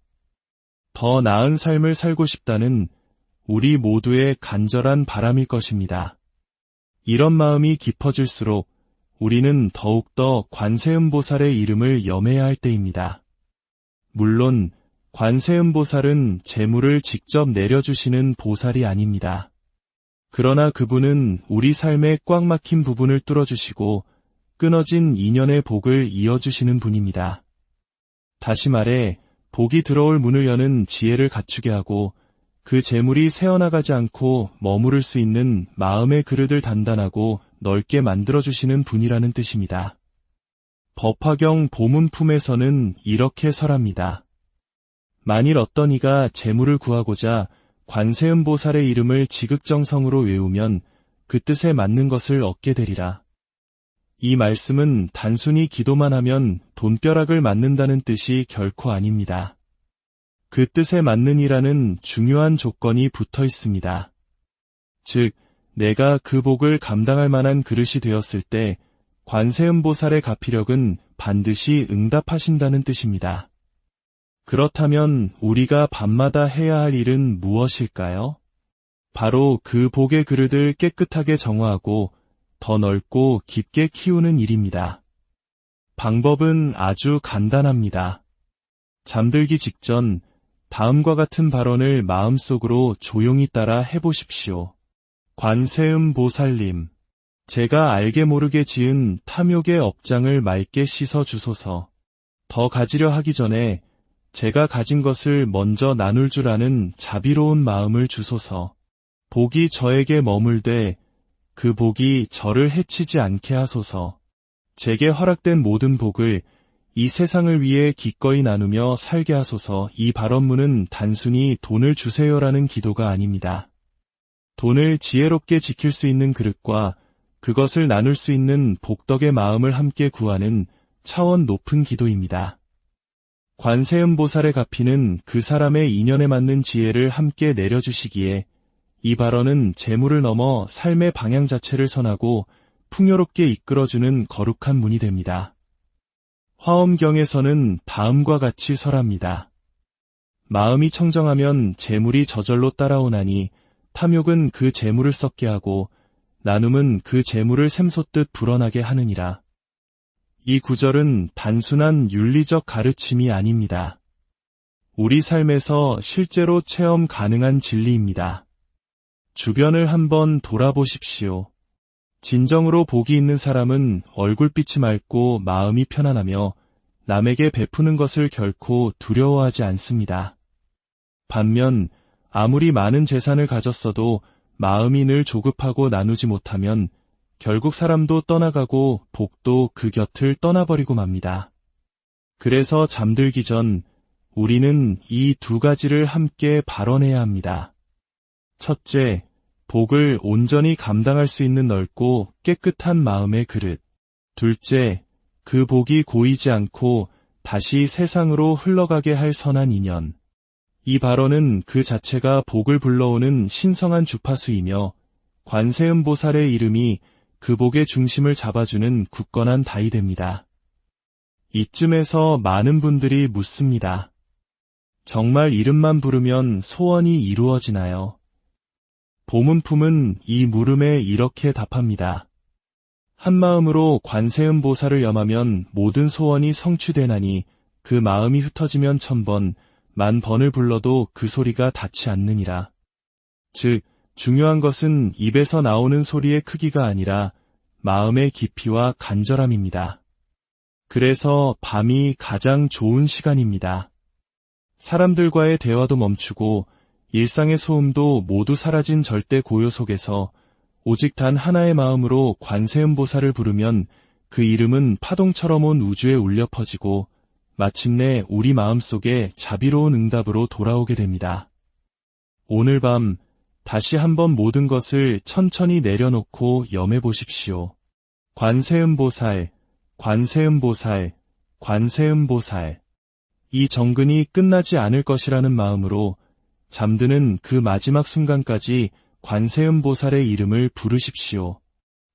더 나은 삶을 살고 싶다는 우리 모두의 간절한 바람일 것입니다. 이런 마음이 깊어질수록 우리는 더욱더 관세음보살의 이름을 염해야 할 때입니다. 물론 관세음보살은 재물을 직접 내려주시는 보살이 아닙니다. 그러나 그분은 우리 삶의 꽉 막힌 부분을 뚫어주시고 끊어진 인연의 복을 이어주시는 분입니다. 다시 말해 복이 들어올 문을 여는 지혜를 갖추게 하고 그 재물이 새어나가지 않고 머무를 수 있는 마음의 그릇을 단단하고 넓게 만들어주시는 분이라는 뜻입니다. 법화경 보문품에서는 이렇게 설합니다. 만일 어떤 이가 재물을 구하고자 관세음보살의 이름을 지극정성으로 외우면 그 뜻에 맞는 것을 얻게 되리라. 이 말씀은 단순히 기도만 하면 돈벼락을 맞는다는 뜻이 결코 아닙니다. 그 뜻에 맞는 이라는 중요한 조건이 붙어 있습니다. 즉, 내가 그 복을 감당할 만한 그릇이 되었을 때 관세음보살의 가피력은 반드시 응답하신다는 뜻입니다. 그렇다면 우리가 밤마다 해야 할 일은 무엇일까요? 바로 그 복의 그릇을 깨끗하게 정화하고 더 넓고 깊게 키우는 일입니다. 방법은 아주 간단합니다. 잠들기 직전 다음과 같은 발언을 마음속으로 조용히 따라 해보십시오. 관세음보살님, 제가 알게 모르게 지은 탐욕의 업장을 맑게 씻어 주소서. 더 가지려 하기 전에 제가 가진 것을 먼저 나눌 줄 아는 자비로운 마음을 주소서. 복이 저에게 머물되 그 복이 저를 해치지 않게 하소서. 제게 허락된 모든 복을 이 세상을 위해 기꺼이 나누며 살게 하소서. 이 발언문은 단순히 돈을 주세요라는 기도가 아닙니다. 돈을 지혜롭게 지킬 수 있는 그릇과 그것을 나눌 수 있는 복덕의 마음을 함께 구하는 차원 높은 기도입니다. 관세음보살의 가피는 그 사람의 인연에 맞는 지혜를 함께 내려주시기에 이 발언은 재물을 넘어 삶의 방향 자체를 선하고 풍요롭게 이끌어주는 거룩한 문이 됩니다. 화엄경에서는 다음과 같이 설합니다. 마음이 청정하면 재물이 저절로 따라오나니 탐욕은 그 재물을 썩게 하고 나눔은 그 재물을 샘솟듯 불어나게 하느니라. 이 구절은 단순한 윤리적 가르침이 아닙니다. 우리 삶에서 실제로 체험 가능한 진리입니다. 주변을 한번 돌아보십시오. 진정으로 복이 있는 사람은 얼굴빛이 맑고 마음이 편안하며 남에게 베푸는 것을 결코 두려워하지 않습니다. 반면 아무리 많은 재산을 가졌어도 마음이 늘 조급하고 나누지 못하면 결국 사람도 떠나가고 복도 그 곁을 떠나버리고 맙니다. 그래서 잠들기 전 우리는 이 두 가지를 함께 발언해야 합니다. 첫째, 복을 온전히 감당할 수 있는 넓고 깨끗한 마음의 그릇. 둘째, 그 복이 고이지 않고 다시 세상으로 흘러가게 할 선한 인연. 이 발언은 그 자체가 복을 불러오는 신성한 주파수이며 관세음보살의 이름이 그 복의 중심을 잡아주는 굳건한 다이 됩니다. 이쯤에서 많은 분들이 묻습니다. 정말 이름만 부르면 소원이 이루어지나요? 보문품은 이 물음에 이렇게 답합니다. 한마음으로 관세음보살을 염하면 모든 소원이 성취되나니 그 마음이 흩어지면 1000번, 10,000번을 불러도 그 소리가 닿지 않느니라. 즉, 중요한 것은 입에서 나오는 소리의 크기가 아니라 마음의 깊이와 간절함입니다. 그래서 밤이 가장 좋은 시간입니다. 사람들과의 대화도 멈추고 일상의 소음도 모두 사라진 절대 고요 속에서 오직 단 하나의 마음으로 관세음보살을 부르면 그 이름은 파동처럼 온 우주에 울려 퍼지고 마침내 우리 마음속에 자비로운 응답으로 돌아오게 됩니다. 오늘 밤 다시 한번 모든 것을 천천히 내려놓고 염해 보십시오. 관세음보살, 관세음보살, 관세음보살. 이 정근이 끝나지 않을 것이라는 마음으로 잠드는 그 마지막 순간까지 관세음보살의 이름을 부르십시오.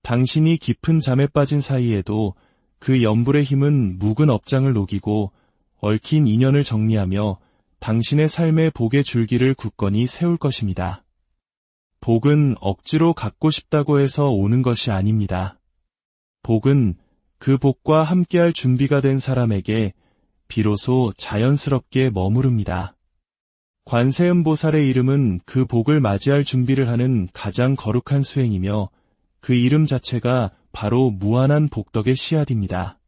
당신이 깊은 잠에 빠진 사이에도 그 염불의 힘은 묵은 업장을 녹이고 얽힌 인연을 정리하며 당신의 삶의 복의 줄기를 굳건히 세울 것입니다. 복은 억지로 갖고 싶다고 해서 오는 것이 아닙니다. 복은 그 복과 함께할 준비가 된 사람에게 비로소 자연스럽게 머무릅니다. 관세음보살의 이름은 그 복을 맞이할 준비를 하는 가장 거룩한 수행이며 그 이름 자체가 바로 무한한 복덕의 씨앗입니다.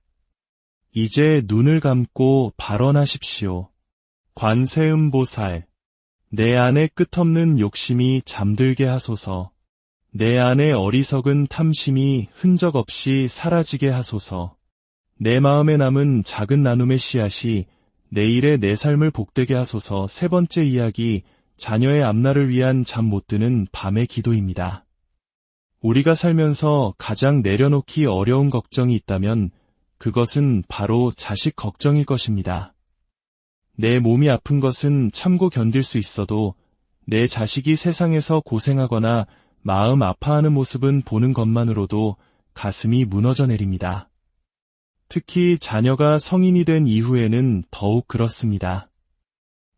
이제 눈을 감고 발언하십시오. 관세음보살, 내 안에 끝없는 욕심이 잠들게 하소서. 내 안에 어리석은 탐심이 흔적 없이 사라지게 하소서. 내 마음에 남은 작은 나눔의 씨앗이 내일의 내 삶을 복되게 하소서. 세 번째 이야기, 자녀의 앞날을 위한 잠 못 드는 밤의 기도입니다. 우리가 살면서 가장 내려놓기 어려운 걱정이 있다면 그것은 바로 자식 걱정일 것입니다. 내 몸이 아픈 것은 참고 견딜 수 있어도 내 자식이 세상에서 고생하거나 마음 아파하는 모습은 보는 것만으로도 가슴이 무너져 내립니다. 특히 자녀가 성인이 된 이후에는 더욱 그렇습니다.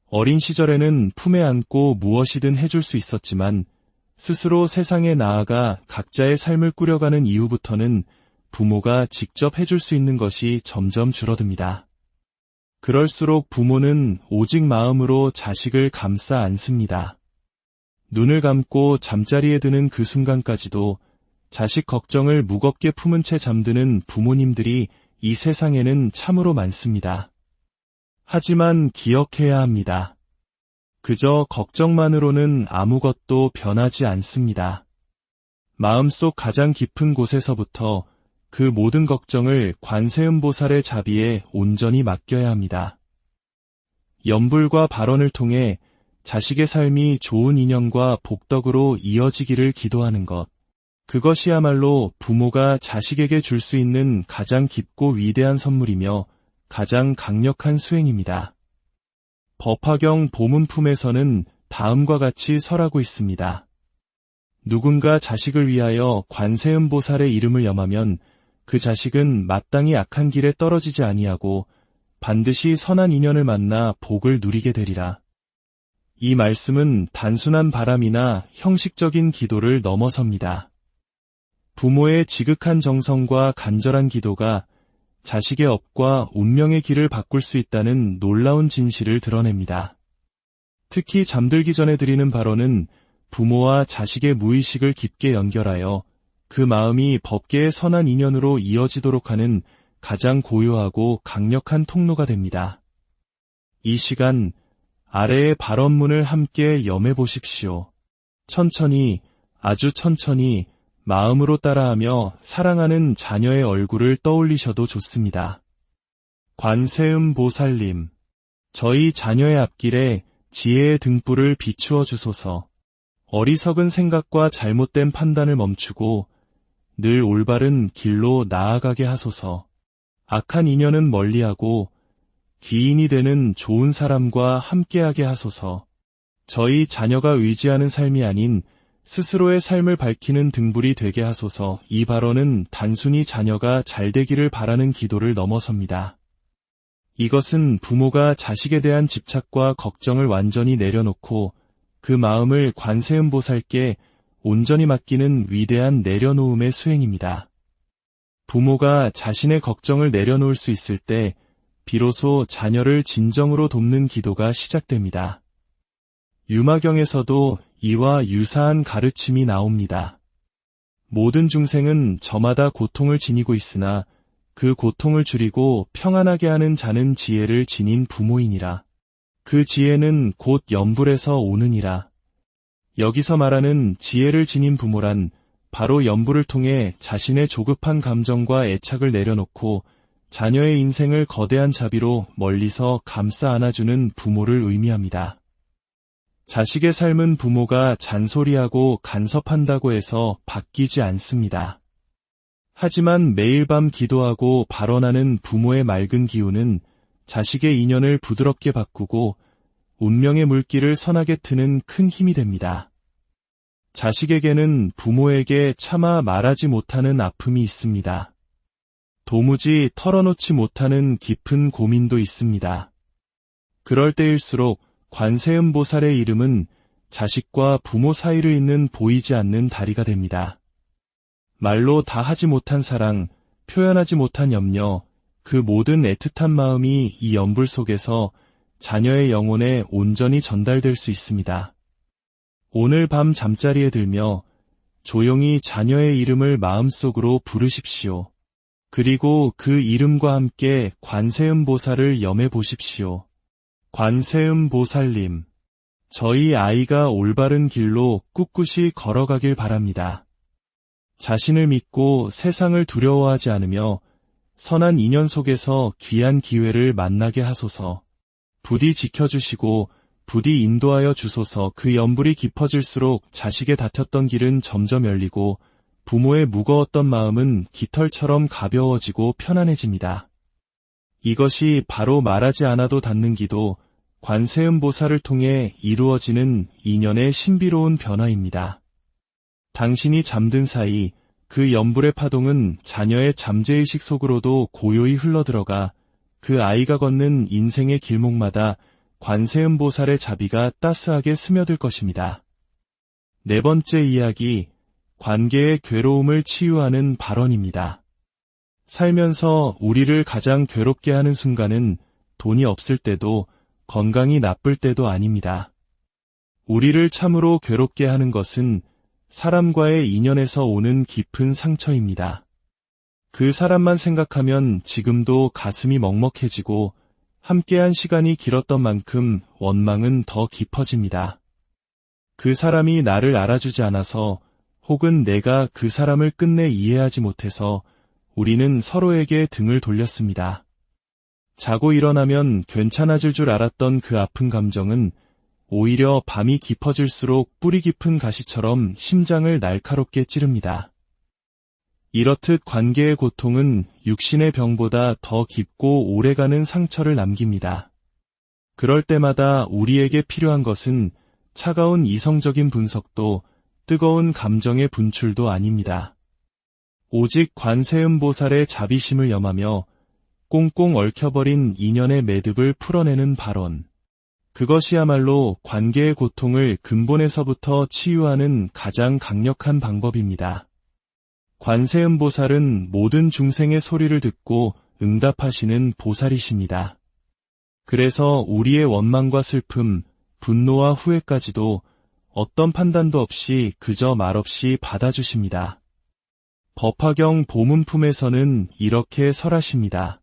어린 시절에는 품에 안고 무엇이든 해줄 수 있었지만 스스로 세상에 나아가 각자의 삶을 꾸려가는 이후부터는 부모가 직접 해줄 수 있는 것이 점점 줄어듭니다. 그럴수록 부모는 오직 마음으로 자식을 감싸 안습니다. 눈을 감고 잠자리에 드는 그 순간까지도 자식 걱정을 무겁게 품은 채 잠드는 부모님들이 이 세상에는 참으로 많습니다. 하지만 기억해야 합니다. 그저 걱정만으로는 아무것도 변하지 않습니다. 마음속 가장 깊은 곳에서부터 그 모든 걱정을 관세음보살의 자비에 온전히 맡겨야 합니다. 염불과 발언을 통해 자식의 삶이 좋은 인연과 복덕으로 이어지기를 기도하는 것. 그것이야말로 부모가 자식에게 줄 수 있는 가장 깊고 위대한 선물이며 가장 강력한 수행입니다. 법화경 보문품에서는 다음과 같이 설하고 있습니다. 누군가 자식을 위하여 관세음보살의 이름을 염하면 그 자식은 마땅히 악한 길에 떨어지지 아니하고 반드시 선한 인연을 만나 복을 누리게 되리라. 이 말씀은 단순한 바람이나 형식적인 기도를 넘어섭니다. 부모의 지극한 정성과 간절한 기도가 자식의 업과 운명의 길을 바꿀 수 있다는 놀라운 진실을 드러냅니다. 특히 잠들기 전에 드리는 발언은 부모와 자식의 무의식을 깊게 연결하여 그 마음이 법계의 선한 인연으로 이어지도록 하는 가장 고요하고 강력한 통로가 됩니다. 이 시간 아래의 발언문을 함께 염해 보십시오. 천천히, 아주 천천히 마음으로 따라하며 사랑하는 자녀의 얼굴을 떠올리셔도 좋습니다. 관세음보살님, 저희 자녀의 앞길에 지혜의 등불을 비추어 주소서. 어리석은 생각과 잘못된 판단을 멈추고 늘 올바른 길로 나아가게 하소서. 악한 인연은 멀리하고 귀인이 되는 좋은 사람과 함께하게 하소서. 저희 자녀가 의지하는 삶이 아닌 스스로의 삶을 밝히는 등불이 되게 하소서. 이 발언은 단순히 자녀가 잘되기를 바라는 기도를 넘어섭니다. 이것은 부모가 자식에 대한 집착과 걱정을 완전히 내려놓고 그 마음을 관세음보살께 온전히 맡기는 위대한 내려놓음의 수행입니다. 부모가 자신의 걱정을 내려놓을 수 있을 때 비로소 자녀를 진정으로 돕는 기도가 시작됩니다. 유마경에서도 이와 유사한 가르침이 나옵니다. 모든 중생은 저마다 고통을 지니고 있으나 그 고통을 줄이고 평안하게 하는 자는 지혜를 지닌 부모이니라. 그 지혜는 곧 염불에서 오느니라. 여기서 말하는 지혜를 지닌 부모란 바로 염불을 통해 자신의 조급한 감정과 애착을 내려놓고 자녀의 인생을 거대한 자비로 멀리서 감싸 안아주는 부모를 의미합니다. 자식의 삶은 부모가 잔소리하고 간섭한다고 해서 바뀌지 않습니다. 하지만 매일 밤 기도하고 발언하는 부모의 맑은 기운은 자식의 인연을 부드럽게 바꾸고 운명의 물길을 선하게 트는 큰 힘이 됩니다. 자식에게는 부모에게 차마 말하지 못하는 아픔이 있습니다. 도무지 털어놓지 못하는 깊은 고민도 있습니다. 그럴 때일수록 관세음보살의 이름은 자식과 부모 사이를 잇는 보이지 않는 다리가 됩니다. 말로 다 하지 못한 사랑, 표현하지 못한 염려, 그 모든 애틋한 마음이 이 염불 속에서 자녀의 영혼에 온전히 전달될 수 있습니다. 오늘 밤 잠자리에 들며 조용히 자녀의 이름을 마음속으로 부르십시오. 그리고 그 이름과 함께 관세음보살을 염해 보십시오. 관세음보살님, 저희 아이가 올바른 길로 꿋꿋이 걸어가길 바랍니다. 자신을 믿고 세상을 두려워하지 않으며 선한 인연 속에서 귀한 기회를 만나게 하소서. 부디 지켜주시고 부디 인도하여 주소서. 그 염불이 깊어질수록 자식의 다퉜던 길은 점점 열리고 부모의 무거웠던 마음은 깃털처럼 가벼워지고 편안해집니다. 이것이 바로 말하지 않아도 닿는 기도, 관세음보살을 통해 이루어지는 인연의 신비로운 변화입니다. 당신이 잠든 사이 그 염불의 파동은 자녀의 잠재의식 속으로도 고요히 흘러들어가 그 아이가 걷는 인생의 길목마다 관세음보살의 자비가 따스하게 스며들 것입니다. 네 번째 이야기, 관계의 괴로움을 치유하는 발언입니다. 살면서 우리를 가장 괴롭게 하는 순간은 돈이 없을 때도 건강이 나쁠 때도 아닙니다. 우리를 참으로 괴롭게 하는 것은 사람과의 인연에서 오는 깊은 상처입니다. 그 사람만 생각하면 지금도 가슴이 먹먹해지고 함께한 시간이 길었던 만큼 원망은 더 깊어집니다. 그 사람이 나를 알아주지 않아서 혹은 내가 그 사람을 끝내 이해하지 못해서 우리는 서로에게 등을 돌렸습니다. 자고 일어나면 괜찮아질 줄 알았던 그 아픈 감정은 오히려 밤이 깊어질수록 뿌리 깊은 가시처럼 심장을 날카롭게 찌릅니다. 이렇듯 관계의 고통은 육신의 병보다 더 깊고 오래가는 상처를 남깁니다. 그럴 때마다 우리에게 필요한 것은 차가운 이성적인 분석도 뜨거운 감정의 분출도 아닙니다. 오직 관세음보살의 자비심을 염하며 꽁꽁 얽혀버린 인연의 매듭을 풀어내는 발언. 그것이야말로 관계의 고통을 근본에서부터 치유하는 가장 강력한 방법입니다. 관세음보살은 모든 중생의 소리를 듣고 응답하시는 보살이십니다. 그래서 우리의 원망과 슬픔, 분노와 후회까지도 어떤 판단도 없이 그저 말없이 받아주십니다. 법화경 보문품에서는 이렇게 설하십니다.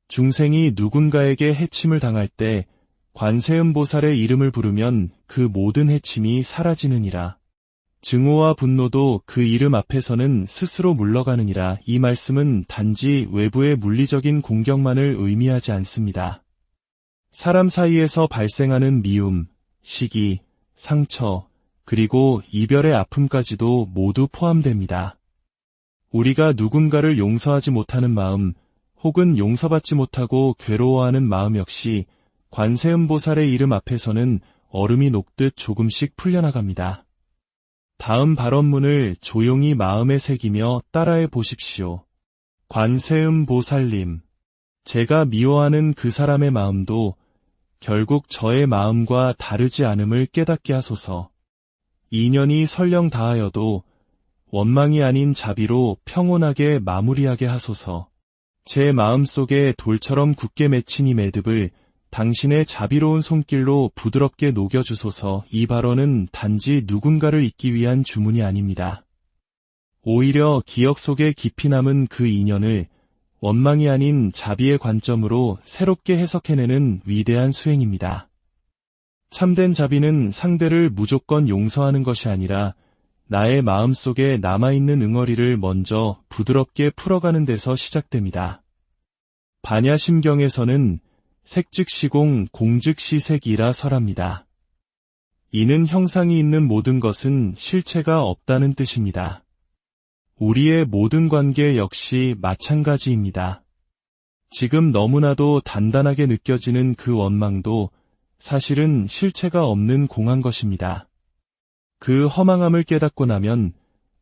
중생이 누군가에게 해침을 당할 때 관세음보살의 이름을 부르면 그 모든 해침이 사라지느니라. 증오와 분노도 그 이름 앞에서는 스스로 물러가느니라. 이 말씀은 단지 외부의 물리적인 공격만을 의미하지 않습니다. 사람 사이에서 발생하는 미움, 시기, 상처, 그리고 이별의 아픔까지도 모두 포함됩니다. 우리가 누군가를 용서하지 못하는 마음, 혹은 용서받지 못하고 괴로워하는 마음 역시 관세음보살의 이름 앞에서는 얼음이 녹듯 조금씩 풀려나갑니다. 다음 발언문을 조용히 마음에 새기며 따라해 보십시오. 관세음보살님, 제가 미워하는 그 사람의 마음도 결국 저의 마음과 다르지 않음을 깨닫게 하소서. 인연이 설령 다하여도 원망이 아닌 자비로 평온하게 마무리하게 하소서. 제 마음속에 돌처럼 굳게 맺힌 이 매듭을 당신의 자비로운 손길로 부드럽게 녹여주소서. 이 발언은 단지 누군가를 잊기 위한 주문이 아닙니다. 오히려 기억 속에 깊이 남은 그 인연을 원망이 아닌 자비의 관점으로 새롭게 해석해내는 위대한 수행입니다. 참된 자비는 상대를 무조건 용서하는 것이 아니라 나의 마음속에 남아있는 응어리를 먼저 부드럽게 풀어가는 데서 시작됩니다. 반야심경에서는 색즉시공 공즉시색이라 설합니다. 이는 형상이 있는 모든 것은 실체가 없다는 뜻입니다. 우리의 모든 관계 역시 마찬가지입니다. 지금 너무나도 단단하게 느껴지는 그 원망도 사실은 실체가 없는 공한 것입니다. 그 허망함을 깨닫고 나면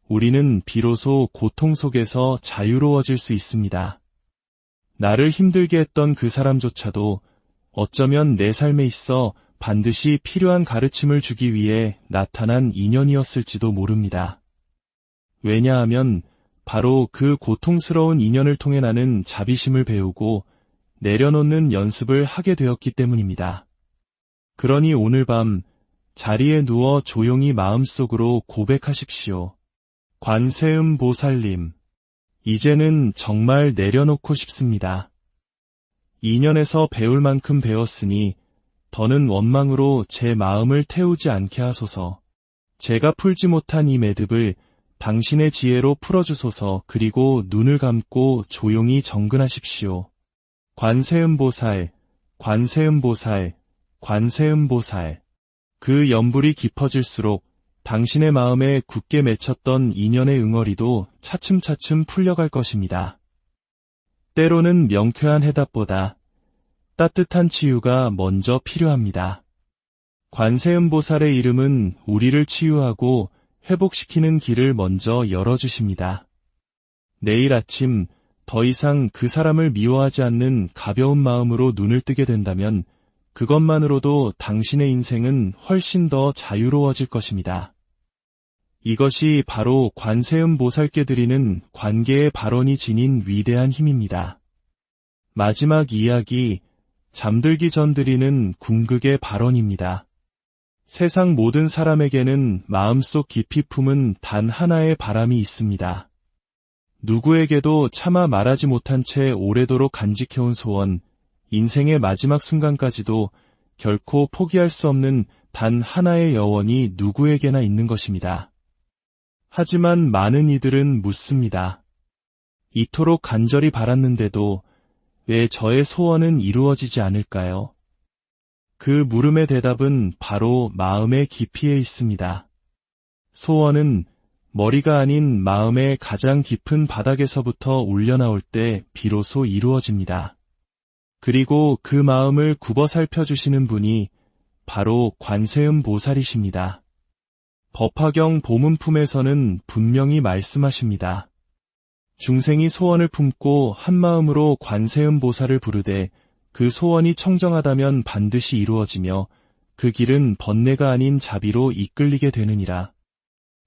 우리는 비로소 고통 속에서 자유로워질 수 있습니다. 나를 힘들게 했던 그 사람조차도 어쩌면 내 삶에 있어 반드시 필요한 가르침을 주기 위해 나타난 인연이었을지도 모릅니다. 왜냐하면 바로 그 고통스러운 인연을 통해 나는 자비심을 배우고 내려놓는 연습을 하게 되었기 때문입니다. 그러니 오늘 밤 자리에 누워 조용히 마음속으로 고백하십시오. 관세음 보살님, 이제는 정말 내려놓고 싶습니다. 인연에서 배울 만큼 배웠으니 더는 원망으로 제 마음을 태우지 않게 하소서. 제가 풀지 못한 이 매듭을 당신의 지혜로 풀어주소서. 그리고 눈을 감고 조용히 정근하십시오. 관세음보살, 관세음보살, 관세음보살. 그 연불이 깊어질수록 당신의 마음에 굳게 맺혔던 인연의 응어리도 차츰차츰 풀려갈 것입니다. 때로는 명쾌한 해답보다 따뜻한 치유가 먼저 필요합니다. 관세음보살의 이름은 우리를 치유하고 회복시키는 길을 먼저 열어주십니다. 내일 아침 더 이상 그 사람을 미워하지 않는 가벼운 마음으로 눈을 뜨게 된다면 그것만으로도 당신의 인생은 훨씬 더 자유로워질 것입니다. 이것이 바로 관세음보살께 드리는 관계의 발원이 지닌 위대한 힘입니다. 마지막 이야기, 잠들기 전 드리는 궁극의 발언입니다. 세상 모든 사람에게는 마음속 깊이 품은 단 하나의 바람이 있습니다. 누구에게도 차마 말하지 못한 채 오래도록 간직해온 소원, 인생의 마지막 순간까지도 결코 포기할 수 없는 단 하나의 여원이 누구에게나 있는 것입니다. 하지만 많은 이들은 묻습니다. 이토록 간절히 바랐는데도 왜 저의 소원은 이루어지지 않을까요? 그 물음의 대답은 바로 마음의 깊이에 있습니다. 소원은 머리가 아닌 마음의 가장 깊은 바닥에서부터 울려나올 때 비로소 이루어집니다. 그리고 그 마음을 굽어 살펴주시는 분이 바로 관세음보살이십니다. 법화경 보문품에서는 분명히 말씀하십니다. 중생이 소원을 품고 한마음으로 관세음보살을 부르되 그 소원이 청정하다면 반드시 이루어지며 그 길은 번뇌가 아닌 자비로 이끌리게 되느니라.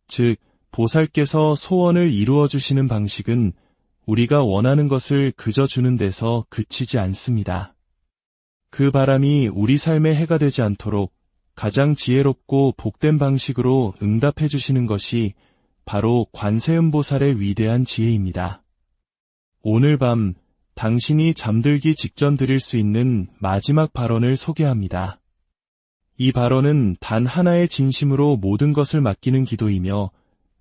즉, 보살께서 소원을 이루어주시는 방식은 우리가 원하는 것을 그저 주는 데서 그치지 않습니다. 그 바람이 우리 삶에 해가 되지 않도록 가장 지혜롭고 복된 방식으로 응답해 주시는 것이 바로 관세음보살의 위대한 지혜입니다. 오늘 밤 당신이 잠들기 직전 드릴 수 있는 마지막 발언을 소개합니다. 이 발언은 단 하나의 진심으로 모든 것을 맡기는 기도이며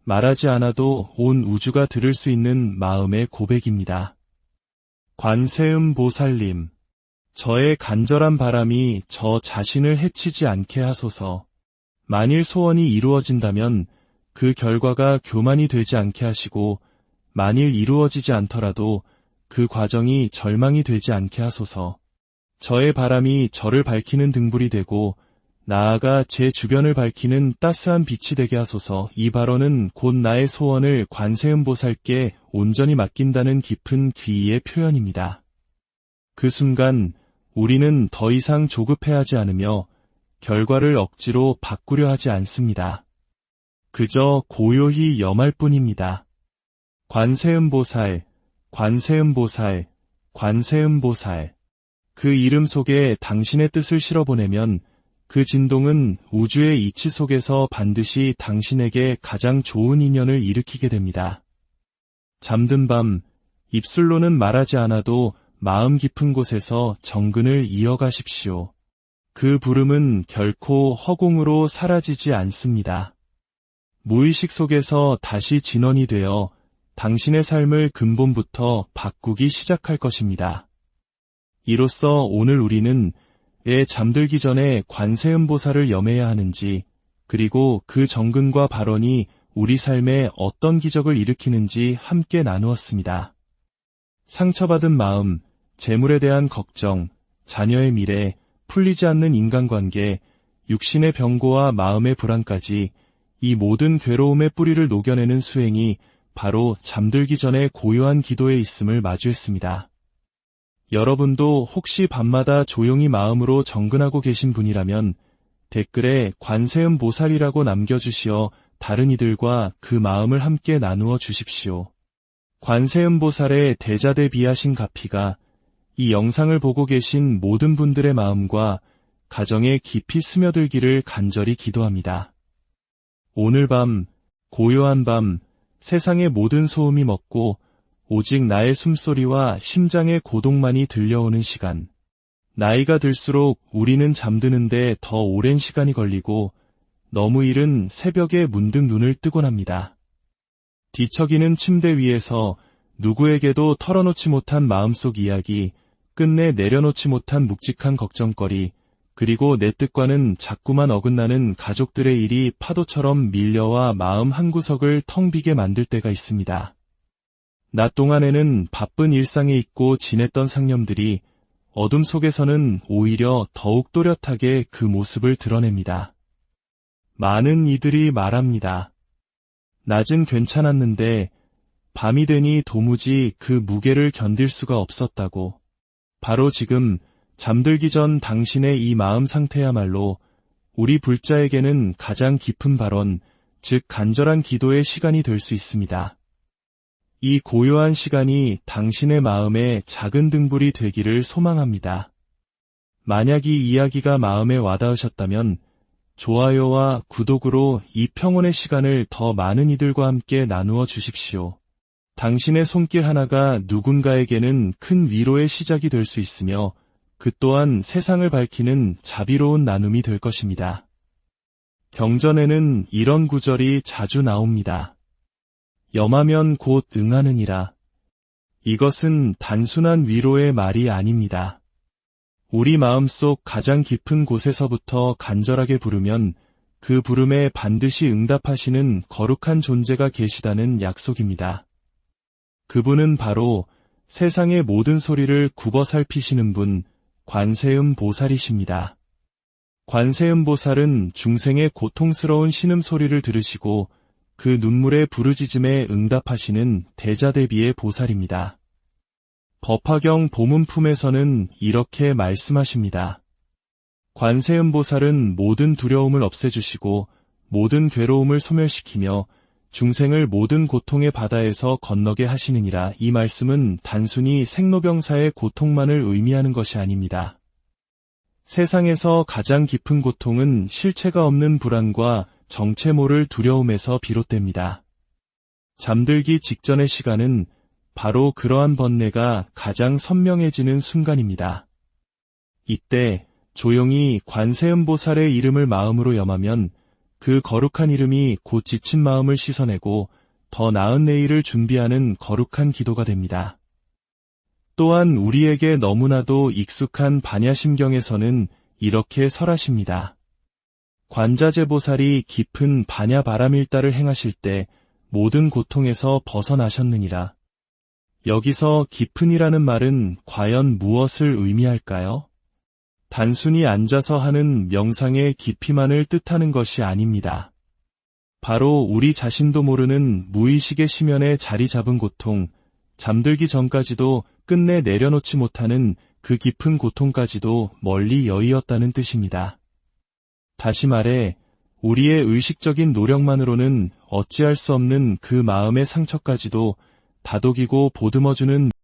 말하지 않아도 온 우주가 들을 수 있는 마음의 고백입니다. 관세음보살님, 저의 간절한 바람이 저 자신을 해치지 않게 하소서. 만일 소원이 이루어진다면 그 결과가 교만이 되지 않게 하시고 만일 이루어지지 않더라도 그 과정이 절망이 되지 않게 하소서. 저의 바람이 저를 밝히는 등불이 되고 나아가 제 주변을 밝히는 따스한 빛이 되게 하소서. 이 발언은 곧 나의 소원을 관세음보살께 온전히 맡긴다는 깊은 귀의의 표현입니다. 그 순간 우리는 더 이상 조급해하지 않으며 결과를 억지로 바꾸려 하지 않습니다. 그저 고요히 염할 뿐입니다. 관세음보살, 관세음보살, 관세음보살. 그 이름 속에 당신의 뜻을 실어보내면 그 진동은 우주의 이치 속에서 반드시 당신에게 가장 좋은 인연을 일으키게 됩니다. 잠든 밤, 입술로는 말하지 않아도 마음 깊은 곳에서 정근을 이어가십시오. 그 부름은 결코 허공으로 사라지지 않습니다. 무의식 속에서 다시 진원이 되어 당신의 삶을 근본부터 바꾸기 시작할 것입니다. 이로써 오늘 우리는 왜 잠들기 전에 관세음보살을 염해야 하는지, 그리고 그 정근과 발언이 우리 삶에 어떤 기적을 일으키는지 함께 나누었습니다. 상처받은 마음, 재물에 대한 걱정, 자녀의 미래, 풀리지 않는 인간관계, 육신의 병고와 마음의 불안까지 이 모든 괴로움의 뿌리를 녹여내는 수행이 바로 잠들기 전에 고요한 기도에 있음을 마주했습니다. 여러분도 혹시 밤마다 조용히 마음으로 정근하고 계신 분이라면 댓글에 관세음보살이라고 남겨주시어 다른 이들과 그 마음을 함께 나누어 주십시오. 관세음보살의 대자대비하신 가피가 이 영상을 보고 계신 모든 분들의 마음과 가정에 깊이 스며들기를 간절히 기도합니다. 오늘 밤, 고요한 밤, 세상의 모든 소음이 멎고 오직 나의 숨소리와 심장의 고동만이 들려오는 시간. 나이가 들수록 우리는 잠드는데 더 오랜 시간이 걸리고 너무 이른 새벽에 문득 눈을 뜨곤 합니다. 뒤척이는 침대 위에서 누구에게도 털어놓지 못한 마음속 이야기, 끝내 내려놓지 못한 묵직한 걱정거리, 그리고 내 뜻과는 자꾸만 어긋나는 가족들의 일이 파도처럼 밀려와 마음 한구석을 텅 비게 만들 때가 있습니다. 낮 동안에는 바쁜 일상에 잊고 지냈던 상념들이 어둠 속에서는 오히려 더욱 또렷하게 그 모습을 드러냅니다. 많은 이들이 말합니다. 낮은 괜찮았는데 밤이 되니 도무지 그 무게를 견딜 수가 없었다고. 바로 지금 잠들기 전 당신의 이 마음 상태야말로 우리 불자에게는 가장 깊은 발언, 즉 간절한 기도의 시간이 될 수 있습니다. 이 고요한 시간이 당신의 마음에 작은 등불이 되기를 소망합니다. 만약 이 이야기가 마음에 와닿으셨다면 좋아요와 구독으로 이 평온의 시간을 더 많은 이들과 함께 나누어 주십시오. 당신의 손길 하나가 누군가에게는 큰 위로의 시작이 될 수 있으며 그 또한 세상을 밝히는 자비로운 나눔이 될 것입니다. 경전에는 이런 구절이 자주 나옵니다. 염하면 곧 응하느니라. 이것은 단순한 위로의 말이 아닙니다. 우리 마음속 가장 깊은 곳에서부터 간절하게 부르면 그 부름에 반드시 응답하시는 거룩한 존재가 계시다는 약속입니다. 그분은 바로 세상의 모든 소리를 굽어 살피시는 분, 관세음보살이십니다. 관세음보살은 중생의 고통스러운 신음소리를 들으시고 그 눈물의 부르짖음에 응답하시는 대자대비의 보살입니다. 법화경 보문품에서는 이렇게 말씀하십니다. 관세음보살은 모든 두려움을 없애주시고 모든 괴로움을 소멸시키며 중생을 모든 고통의 바다에서 건너게 하시느니라. 이 말씀은 단순히 생로병사의 고통만을 의미하는 것이 아닙니다. 세상에서 가장 깊은 고통은 실체가 없는 불안과 정체 모를 두려움에서 비롯됩니다. 잠들기 직전의 시간은 바로 그러한 번뇌가 가장 선명해지는 순간입니다. 이때 조용히 관세음보살의 이름을 마음으로 염하면 그 거룩한 이름이 곧 지친 마음을 씻어내고 더 나은 내일을 준비하는 거룩한 기도가 됩니다. 또한 우리에게 너무나도 익숙한 반야심경에서는 이렇게 설하십니다. 관자재보살이 깊은 반야바라밀다를 행하실 때 모든 고통에서 벗어나셨느니라. 여기서 깊은이라는 말은 과연 무엇을 의미할까요? 단순히 앉아서 하는 명상의 깊이만을 뜻하는 것이 아닙니다. 바로 우리 자신도 모르는 무의식의 심연에 자리 잡은 고통, 잠들기 전까지도 끝내 내려놓지 못하는 그 깊은 고통까지도 멀리 여의었다는 뜻입니다. 다시 말해, 우리의 의식적인 노력만으로는 어찌할 수 없는 그 마음의 상처까지도 다독이고 보듬어주는